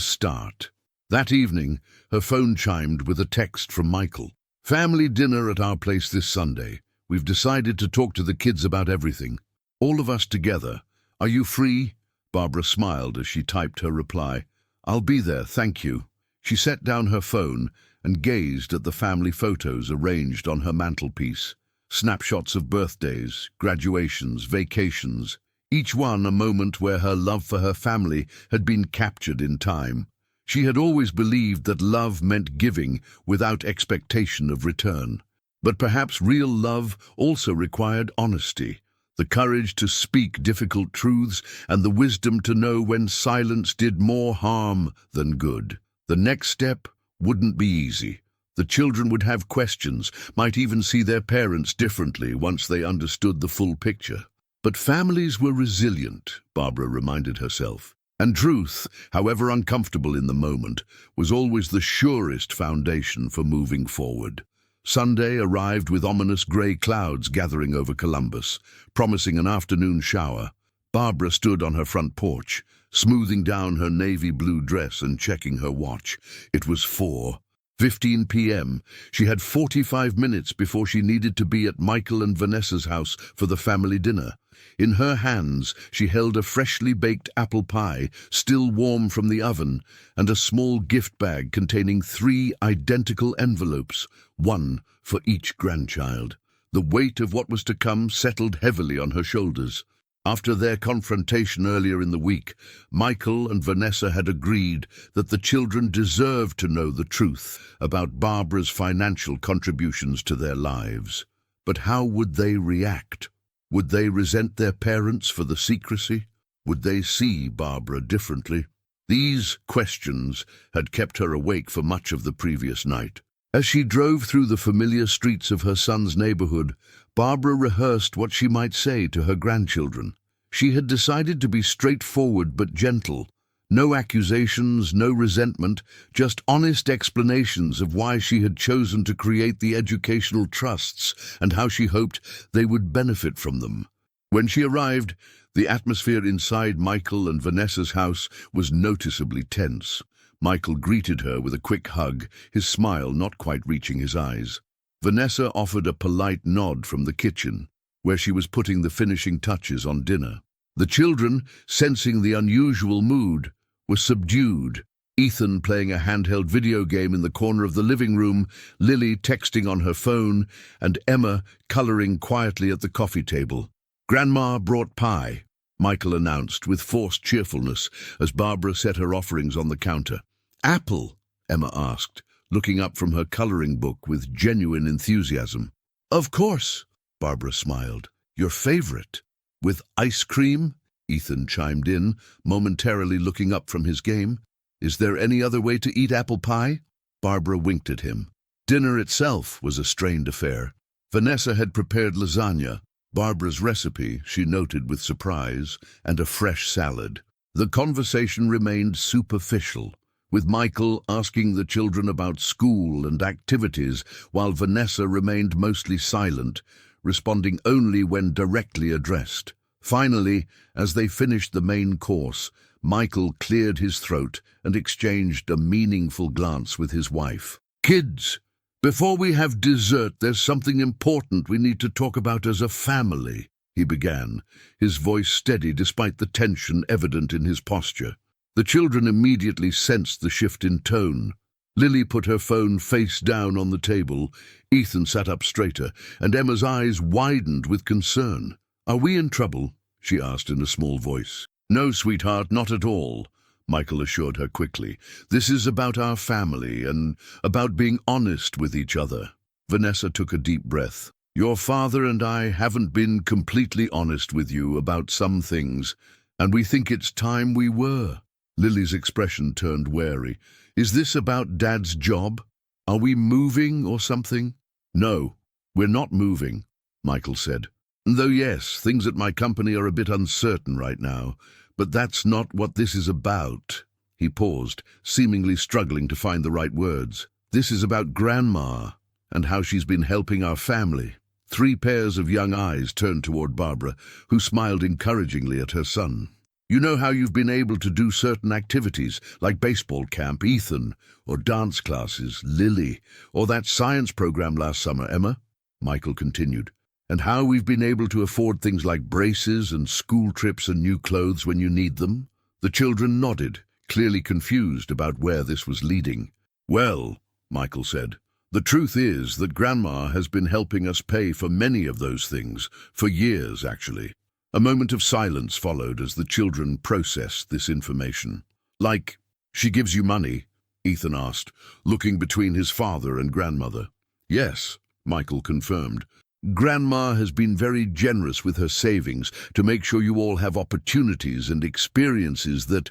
start. That evening, her phone chimed with a text from Michael. "Family dinner at our place this Sunday. We've decided to talk to the kids about everything. All of us together. Are you free?" Barbara smiled as she typed her reply. "I'll be there, thank you." She set down her phone and gazed at the family photos arranged on her mantelpiece. Snapshots of birthdays, graduations, vacations, each one a moment where her love for her family had been captured in time. She had always believed that love meant giving without expectation of return. But perhaps real love also required honesty, the courage to speak difficult truths, and the wisdom to know when silence did more harm than good. The next step wouldn't be easy. The children would have questions, might even see their parents differently once they understood the full picture. But families were resilient, Barbara reminded herself. And truth, however uncomfortable in the moment, was always the surest foundation for moving forward. Sunday arrived with ominous grey clouds gathering over Columbus, promising an afternoon shower. Barbara stood on her front porch, smoothing down her navy blue dress and checking her watch. It was 4:15 p.m. She had 45 minutes before she needed to be at Michael and Vanessa's house for the family dinner. In her hands, she held a freshly baked apple pie, still warm from the oven, and a small gift bag containing 3 identical envelopes, one for each grandchild. The weight of what was to come settled heavily on her shoulders. After their confrontation earlier in the week, Michael and Vanessa had agreed that the children deserved to know the truth about Barbara's financial contributions to their lives. But how would they react? Would they resent their parents for the secrecy? Would they see Barbara differently? These questions had kept her awake for much of the previous night. As she drove through the familiar streets of her son's neighborhood, Barbara rehearsed what she might say to her grandchildren. She had decided to be straightforward but gentle. No accusations, no resentment, just honest explanations of why she had chosen to create the educational trusts and how she hoped they would benefit from them. When she arrived, the atmosphere inside Michael and Vanessa's house was noticeably tense. Michael greeted her with a quick hug, his smile not quite reaching his eyes. Vanessa offered a polite nod from the kitchen, where she was putting the finishing touches on dinner. The children, sensing the unusual mood, were subdued. Ethan playing a handheld video game in the corner of the living room, Lily texting on her phone, and Emma coloring quietly at the coffee table. "Grandma brought pie," Michael announced with forced cheerfulness as Barbara set her offerings on the counter. "Apple?" Emma asked, looking up from her coloring book with genuine enthusiasm. "Of course," Barbara smiled. "Your favorite." "With ice cream?" Ethan chimed in, momentarily looking up from his game. "Is there any other way to eat apple pie?" Barbara winked at him. Dinner itself was a strained affair. Vanessa had prepared lasagna, Barbara's recipe, she noted with surprise, and a fresh salad. The conversation remained superficial, with Michael asking the children about school and activities, while Vanessa remained mostly silent, responding only when directly addressed. Finally, as they finished the main course, Michael cleared his throat and exchanged a meaningful glance with his wife. "Kids, before we have dessert, there's something important we need to talk about as a family," he began, his voice steady despite the tension evident in his posture. The children immediately sensed the shift in tone. Lily put her phone face down on the table, Ethan sat up straighter, and Emma's eyes widened with concern. "Are we in trouble?" she asked in a small voice. "No, sweetheart, not at all," Michael assured her quickly. This is about our family and about being honest with each other. Vanessa took a deep breath. Your father and I haven't been completely honest with you about some things, and we think it's time we were. Lily's expression turned wary. Is this about Dad's job? Are we moving or something? No, we're not moving, Michael said. Though yes, things at my company are a bit uncertain right now, but that's not what this is about. He paused, seemingly struggling to find the right words. This is about Grandma and how she's been helping our family. 3 pairs of young eyes turned toward Barbara, who smiled encouragingly at her son. You know how you've been able to do certain activities, like baseball camp, Ethan, or dance classes, Lily, or that science program last summer, Emma? Michael continued. And how we've been able to afford things like braces and school trips and new clothes when you need them? The children nodded, clearly confused about where this was leading. Well, Michael said, the truth is that Grandma has been helping us pay for many of those things, for years actually. A moment of silence followed as the children processed this information. Like, she gives you money? Ethan asked, looking between his father and grandmother. Yes, Michael confirmed. Grandma has been very generous with her savings to make sure you all have opportunities and experiences that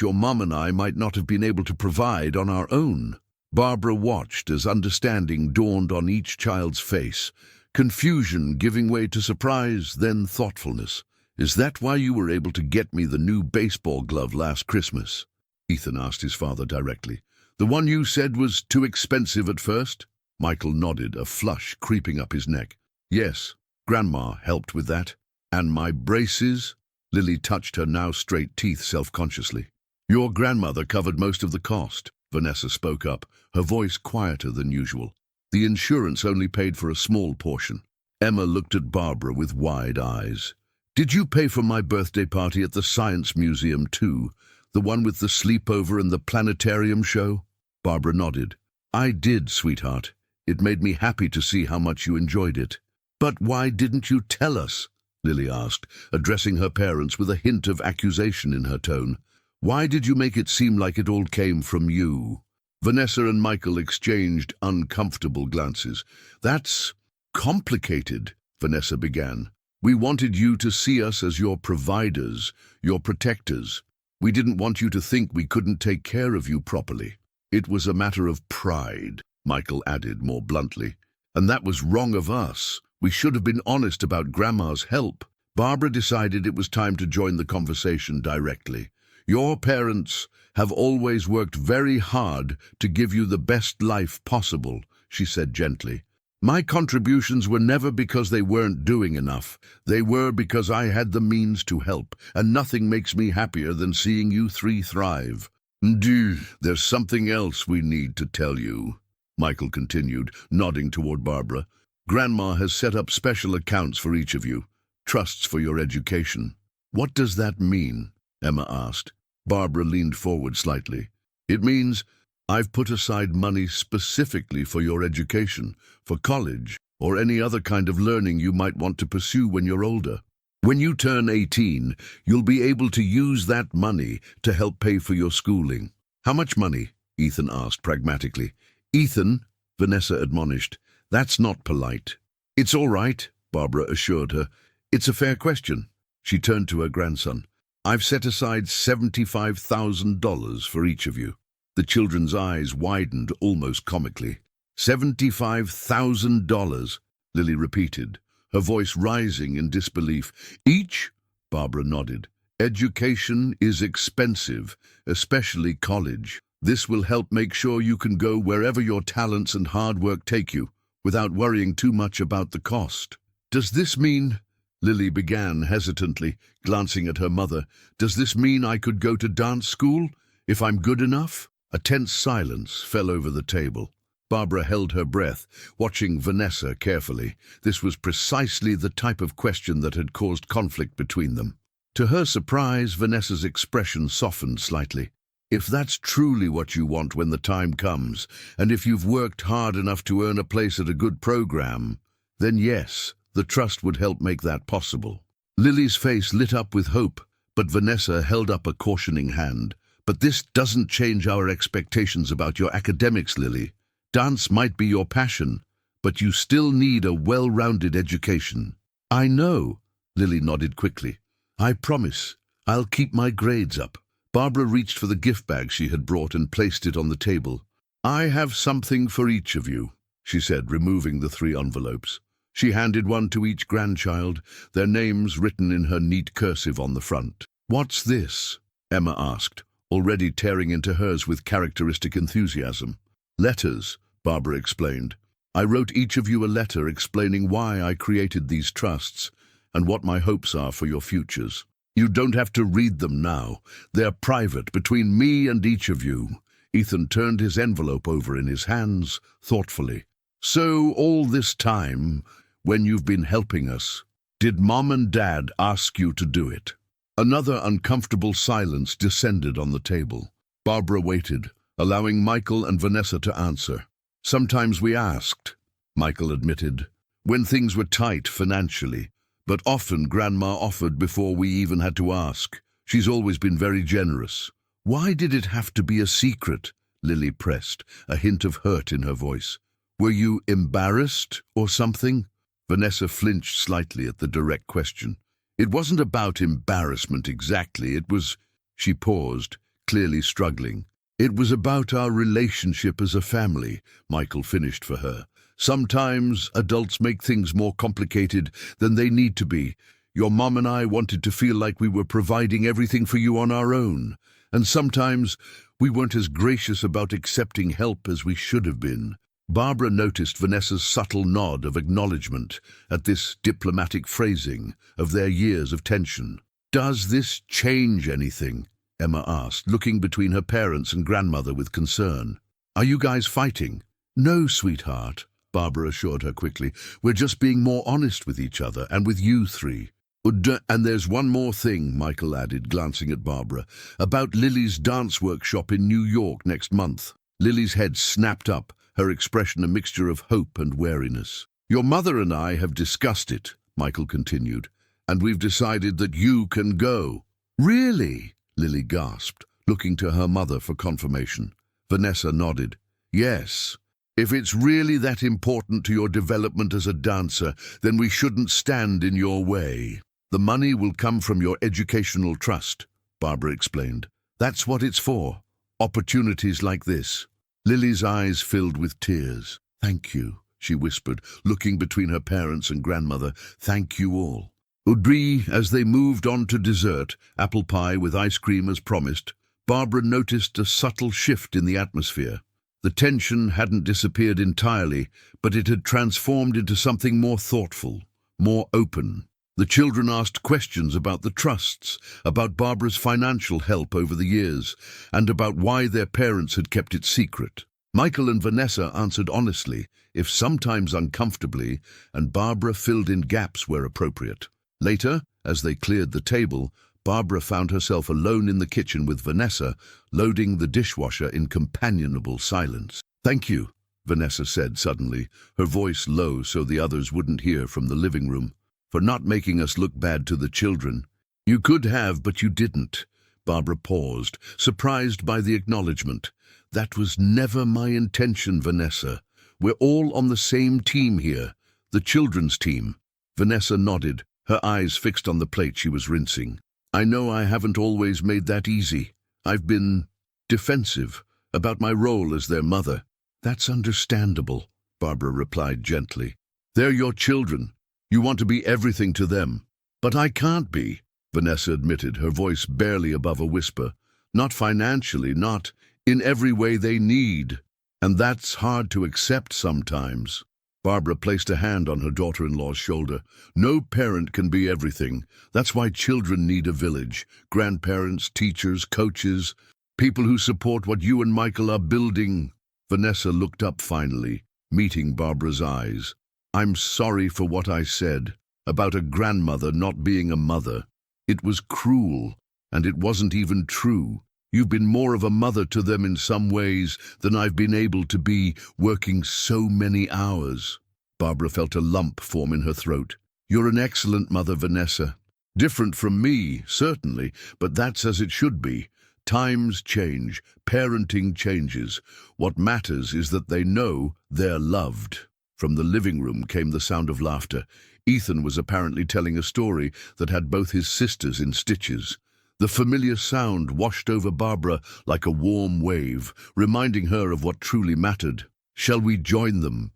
your mom and I might not have been able to provide on our own. Barbara watched as understanding dawned on each child's face, confusion giving way to surprise, then thoughtfulness. Is that why you were able to get me the new baseball glove last Christmas? Ethan asked his father directly. The one you said was too expensive at first? Michael nodded, a flush creeping up his neck. Yes, Grandma helped with that. And my braces? Lily touched her now straight teeth self-consciously. Your grandmother covered most of the cost, Vanessa spoke up, her voice quieter than usual. The insurance only paid for a small portion. Emma looked at Barbara with wide eyes. Did you pay for my birthday party at the Science Museum too? The one with the sleepover and the planetarium show? Barbara nodded. I did, sweetheart. It made me happy to see how much you enjoyed it. But why didn't you tell us? Lily asked, addressing her parents with a hint of accusation in her tone. Why did you make it seem like it all came from you? Vanessa and Michael exchanged uncomfortable glances. That's complicated, Vanessa began. We wanted you to see us as your providers, your protectors. We didn't want you to think we couldn't take care of you properly. It was a matter of pride, Michael added more bluntly. And that was wrong of us. We should have been honest about Grandma's help. Barbara decided it was time to join the conversation directly. Your parents have always worked very hard to give you the best life possible, she said gently. My contributions were never because they weren't doing enough. They were because I had the means to help, and nothing makes me happier than seeing you 3 thrive. There's something else we need to tell you, Michael continued, nodding toward Barbara. Grandma has set up special accounts for each of you, trusts for your education. What does that mean? Emma asked. Barbara leaned forward slightly. It means I've put aside money specifically for your education, for college, or any other kind of learning you might want to pursue when you're older. When you turn 18, you'll be able to use that money to help pay for your schooling. How much money? Ethan asked pragmatically. Ethan, Vanessa admonished, that's not polite. It's all right, Barbara assured her. It's a fair question. She turned to her grandson. I've set aside $75,000 for each of you. The children's eyes widened almost comically. $75,000, Lily repeated, her voice rising in disbelief. Each? Barbara nodded. Education is expensive, especially college. This will help make sure you can go wherever your talents and hard work take you, without worrying too much about the cost. Does this mean... Lily began hesitantly, glancing at her mother. Does this mean I could go to dance school, if I'm good enough? A tense silence fell over the table. Barbara held her breath, watching Vanessa carefully. This was precisely the type of question that had caused conflict between them. To her surprise, Vanessa's expression softened slightly. If that's truly what you want when the time comes, and if you've worked hard enough to earn a place at a good program, then yes, the trust would help make that possible. Lily's face lit up with hope, but Vanessa held up a cautioning hand. But this doesn't change our expectations about your academics, Lily. Dance might be your passion, but you still need a well-rounded education. I know, Lily nodded quickly. I promise. I'll keep my grades up. Barbara reached for the gift bag she had brought and placed it on the table. I have something for each of you, she said, removing the 3 envelopes. She handed one to each grandchild, their names written in her neat cursive on the front. What's this? Emma asked, already tearing into hers with characteristic enthusiasm. Letters, Barbara explained. I wrote each of you a letter explaining why I created these trusts and what my hopes are for your futures. You don't have to read them now. They're private, between me and each of you. Ethan turned his envelope over in his hands, thoughtfully. So all this time, when you've been helping us, did Mom and Dad ask you to do it? Another uncomfortable silence descended on the table. Barbara waited, allowing Michael and Vanessa to answer. Sometimes we asked, Michael admitted, when things were tight financially. But often Grandma offered before we even had to ask. She's always been very generous. Why did it have to be a secret? Lily pressed, a hint of hurt in her voice. Were you embarrassed or something? Vanessa flinched slightly at the direct question. It wasn't about embarrassment exactly. It was... She paused, clearly struggling. It was about our relationship as a family, Michael finished for her. Sometimes adults make things more complicated than they need to be. Your mom and I wanted to feel like we were providing everything for you on our own. And sometimes we weren't as gracious about accepting help as we should have been. Barbara noticed Vanessa's subtle nod of acknowledgement at this diplomatic phrasing of their years of tension. Does this change anything? Emma asked, looking between her parents and grandmother with concern. Are you guys fighting? No, sweetheart, Barbara assured her quickly. We're just being more honest with each other and with you 3. And there's one more thing, Michael added, glancing at Barbara, about Lily's dance workshop in New York next month. Lily's head snapped up, her expression a mixture of hope and wariness. Your mother and I have discussed it, Michael continued, and we've decided that you can go. Really? Lily gasped, looking to her mother for confirmation. Vanessa nodded. Yes. If it's really that important to your development as a dancer, then we shouldn't stand in your way. The money will come from your educational trust, Barbara explained. That's what it's for. Opportunities like this. Lily's eyes filled with tears. Thank you, she whispered, looking between her parents and grandmother. Thank you all. As they moved on to dessert, apple pie with ice cream as promised, Barbara noticed a subtle shift in the atmosphere. The tension hadn't disappeared entirely, but it had transformed into something more thoughtful, more open. The children asked questions about the trusts, about Barbara's financial help over the years, and about why their parents had kept it secret. Michael and Vanessa answered honestly, if sometimes uncomfortably, and Barbara filled in gaps where appropriate. Later, as they cleared the table, Barbara found herself alone in the kitchen with Vanessa, loading the dishwasher in companionable silence. Thank you, Vanessa said suddenly, her voice low so the others wouldn't hear from the living room, for not making us look bad to the children. You could have, but you didn't. Barbara paused, surprised by the acknowledgement. That was never my intention, Vanessa. We're all on the same team here, the children's team. Vanessa nodded, her eyes fixed on the plate she was rinsing. I know I haven't always made that easy. I've been defensive about my role as their mother. That's understandable, Barbara replied gently. They're your children. You want to be everything to them. But I can't be, Vanessa admitted, her voice barely above a whisper. Not financially, not in every way they need. And that's hard to accept sometimes. Barbara placed a hand on her daughter-in-law's shoulder. No parent can be everything. That's why children need a village. Grandparents, teachers, coaches, people who support what you and Michael are building. Vanessa looked up finally, meeting Barbara's eyes. I'm sorry for what I said about a grandmother not being a mother. It was cruel, and it wasn't even true. You've been more of a mother to them in some ways than I've been able to be, working so many hours. Barbara felt a lump form in her throat. You're an excellent mother, Vanessa. Different from me, certainly, but that's as it should be. Times change, parenting changes. What matters is that they know they're loved. From the living room came the sound of laughter. Ethan was apparently telling a story that had both his sisters in stitches. The familiar sound washed over Barbara like a warm wave, reminding her of what truly mattered. "Shall we join them?"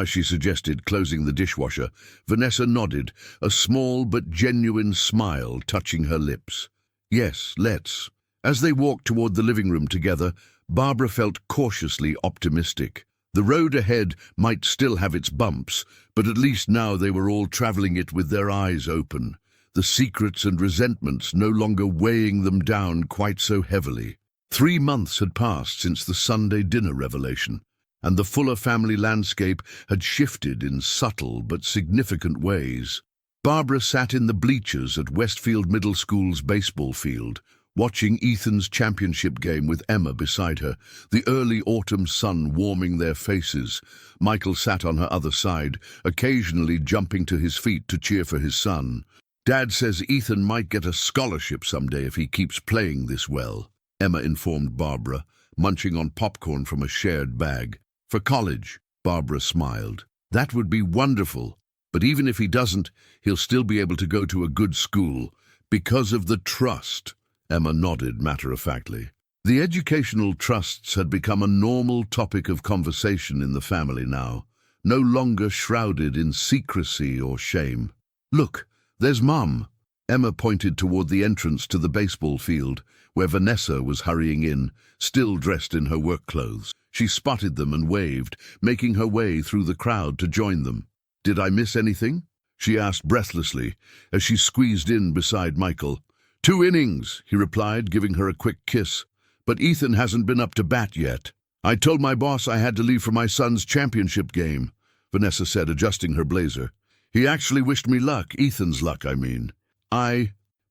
She suggested, closing the dishwasher. Vanessa nodded, a small but genuine smile touching her lips. "Yes, let's." As they walked toward the living room together, Barbara felt cautiously optimistic. The road ahead might still have its bumps, but at least now they were all traveling it with their eyes open, the secrets and resentments no longer weighing them down quite so heavily. 3 months had passed since the Sunday dinner revelation, and the Fuller family landscape had shifted in subtle but significant ways. Barbara sat in the bleachers at Westfield Middle School's baseball field, watching Ethan's championship game with Emma beside her, the early autumn sun warming their faces. Michael sat on her other side, occasionally jumping to his feet to cheer for his son. "Dad says Ethan might get a scholarship someday if he keeps playing this well," Emma informed Barbara, munching on popcorn from a shared bag. "For college," Barbara smiled. "That would be wonderful. But even if he doesn't, he'll still be able to go to a good school. Because of the trust." Emma nodded matter-of-factly. The educational trusts had become a normal topic of conversation in the family now, no longer shrouded in secrecy or shame. "Look, there's Mum." Emma pointed toward the entrance to the baseball field, where Vanessa was hurrying in, still dressed in her work clothes. She spotted them and waved, making her way through the crowd to join them. "Did I miss anything?" she asked breathlessly, as she squeezed in beside Michael. "2 innings, he replied, giving her a quick kiss. "But Ethan hasn't been up to bat yet." "I told my boss I had to leave for my son's championship game," Vanessa said, adjusting her blazer. "He actually wished me luck, Ethan's luck, I mean."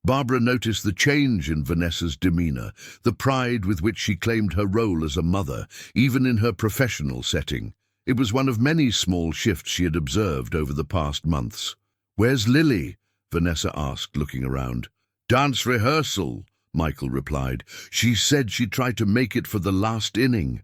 Barbara noticed the change in Vanessa's demeanor, the pride with which she claimed her role as a mother, even in her professional setting. It was one of many small shifts she had observed over the past months. "Where's Lily?" Vanessa asked, looking around. "Dance rehearsal," Michael replied. "She said she tried to make it for the last inning."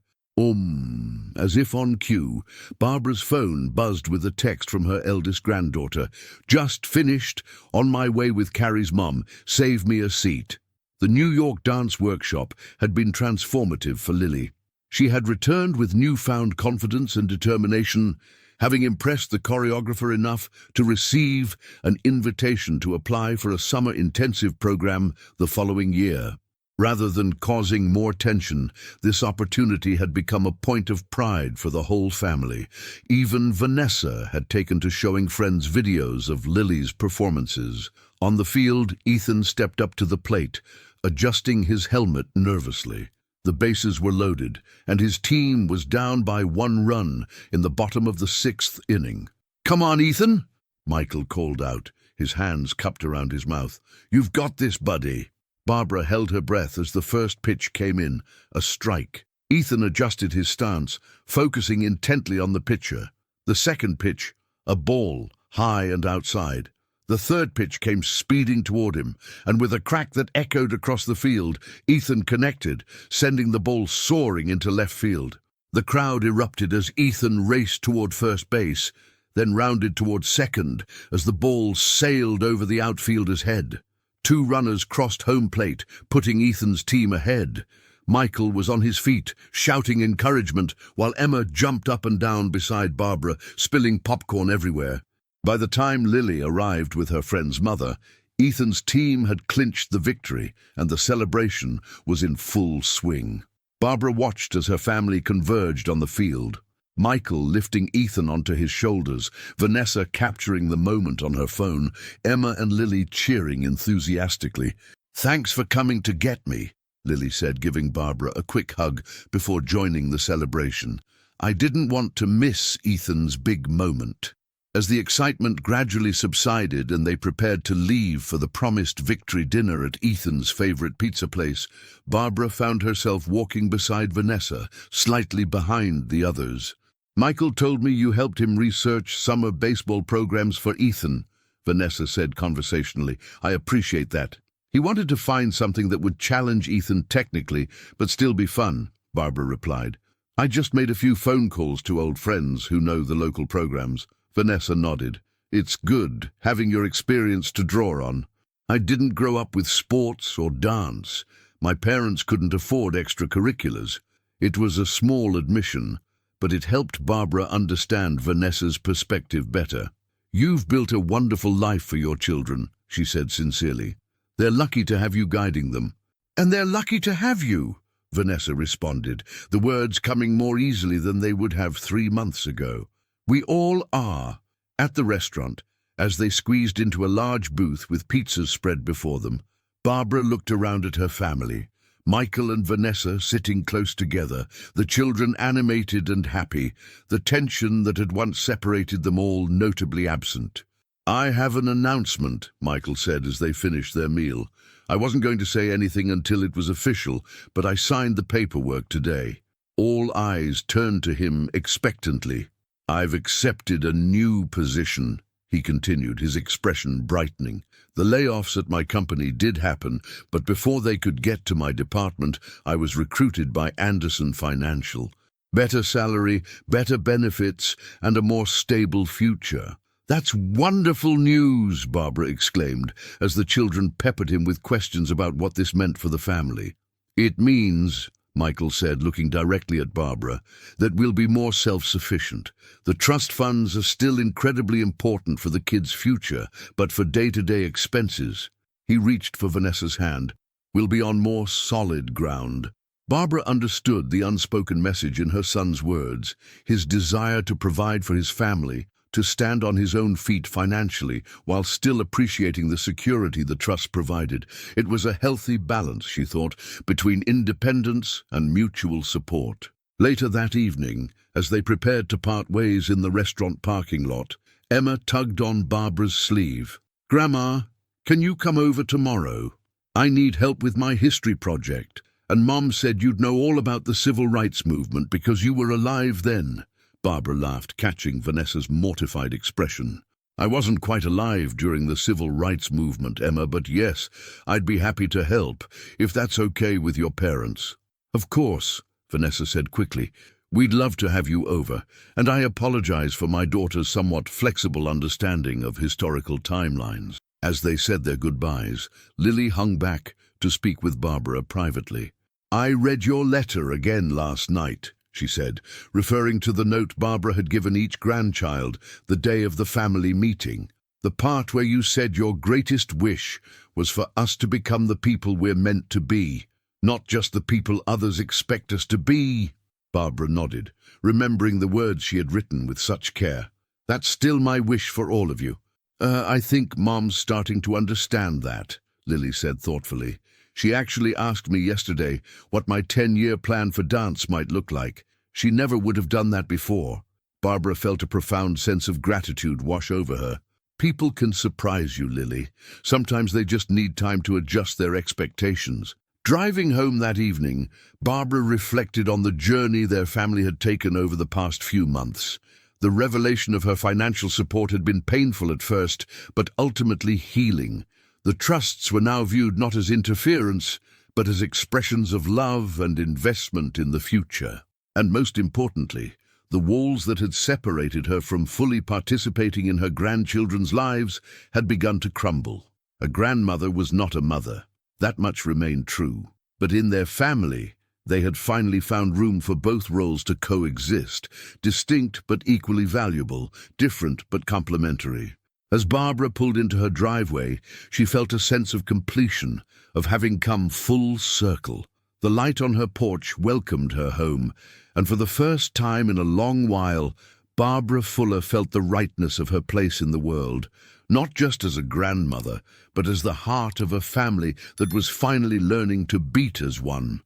As if on cue, Barbara's phone buzzed with a text from her eldest granddaughter. "Just finished. On my way with Carrie's mom. Save me a seat." The New York dance workshop had been transformative for Lily. She had returned with newfound confidence and determination, having impressed the choreographer enough to receive an invitation to apply for a summer intensive program the following year. Rather than causing more tension, this opportunity had become a point of pride for the whole family. Even Vanessa had taken to showing friends videos of Lily's performances. On the field, Ethan stepped up to the plate, adjusting his helmet nervously. The bases were loaded, and his team was down by 1 run in the bottom of the 6th inning. "Come on, Ethan," Michael called out, his hands cupped around his mouth. "You've got this, buddy." Barbara held her breath as the first pitch came in, a strike. Ethan adjusted his stance, focusing intently on the pitcher. The second pitch, a ball, high and outside. The third pitch came speeding toward him, and with a crack that echoed across the field, Ethan connected, sending the ball soaring into left field. The crowd erupted as Ethan raced toward first base, then rounded toward second as the ball sailed over the outfielder's head. 2 runners crossed home plate, putting Ethan's team ahead. Michael was on his feet, shouting encouragement, while Emma jumped up and down beside Barbara, spilling popcorn everywhere. By the time Lily arrived with her friend's mother, Ethan's team had clinched the victory, and the celebration was in full swing. Barbara watched as her family converged on the field. Michael lifting Ethan onto his shoulders, Vanessa capturing the moment on her phone, Emma and Lily cheering enthusiastically. "Thanks for coming to get me," Lily said, giving Barbara a quick hug before joining the celebration. "I didn't want to miss Ethan's big moment." As the excitement gradually subsided and they prepared to leave for the promised victory dinner at Ethan's favorite pizza place, Barbara found herself walking beside Vanessa, slightly behind the others. "Michael told me you helped him research summer baseball programs for Ethan," Vanessa said conversationally. "I appreciate that." He wanted to find something that would challenge Ethan technically, but still be fun, Barbara replied. I just made a few phone calls to old friends who know the local programs. Vanessa nodded. It's good having your experience to draw on. I didn't grow up with sports or dance. My parents couldn't afford extracurriculars. It was a small admission, but it helped Barbara understand Vanessa's perspective better. You've built a wonderful life for your children, she said sincerely. They're lucky to have you guiding them. And they're lucky to have you, Vanessa responded, the words coming more easily than they would have 3 months ago. We all are. At the restaurant, as they squeezed into a large booth with pizzas spread before them, Barbara looked around at her family. Michael and Vanessa sitting close together, the children animated and happy, the tension that had once separated them all notably absent. I have an announcement, Michael said as they finished their meal. I wasn't going to say anything until it was official, but I signed the paperwork today. All eyes turned to him expectantly. I've accepted a new position, he continued, his expression brightening. The layoffs at my company did happen, but before they could get to my department, I was recruited by Anderson Financial. Better salary, better benefits, and a more stable future. That's wonderful news, Barbara exclaimed, as the children peppered him with questions about what this meant for the family. It means, Michael said, looking directly at Barbara, that we'll be more self-sufficient. The trust funds are still incredibly important for the kids' future, but for day-to-day expenses. He reached for Vanessa's hand. We'll be on more solid ground. Barbara understood the unspoken message in her son's words, his desire to provide for his family, to stand on his own feet financially, while still appreciating the security the trust provided. It was a healthy balance, she thought, between independence and mutual support. Later that evening, as they prepared to part ways in the restaurant parking lot, Emma tugged on Barbara's sleeve. Grandma, can you come over tomorrow? I need help with my history project, and Mom said you'd know all about the civil rights movement because you were alive then. Barbara laughed, catching Vanessa's mortified expression. I wasn't quite alive during the civil rights movement, Emma, but yes, I'd be happy to help, if that's okay with your parents. Of course, Vanessa said quickly. We'd love to have you over, and I apologize for my daughter's somewhat flexible understanding of historical timelines. As they said their goodbyes, Lily hung back to speak with Barbara privately. I read your letter again last night, she said, referring to the note Barbara had given each grandchild the day of the family meeting. The part where you said your greatest wish was for us to become the people we're meant to be, not just the people others expect us to be. Barbara nodded, remembering the words she had written with such care. That's still my wish for all of you. I think Mom's starting to understand that, Lily said thoughtfully. She actually asked me yesterday what my 10-year plan for dance might look like. She never would have done that before. Barbara felt a profound sense of gratitude wash over her. People can surprise you, Lily. Sometimes they just need time to adjust their expectations. Driving home that evening, Barbara reflected on the journey their family had taken over the past few months. The revelation of her financial support had been painful at first, but ultimately healing. The trusts were now viewed not as interference, but as expressions of love and investment in the future. And most importantly, the walls that had separated her from fully participating in her grandchildren's lives had begun to crumble. A grandmother was not a mother. That much remained true. But in their family, they had finally found room for both roles to coexist, distinct but equally valuable, different but complementary. As Barbara pulled into her driveway, she felt a sense of completion, of having come full circle. The light on her porch welcomed her home, and for the first time in a long while, Barbara Fuller felt the rightness of her place in the world, not just as a grandmother, but as the heart of a family that was finally learning to beat as one.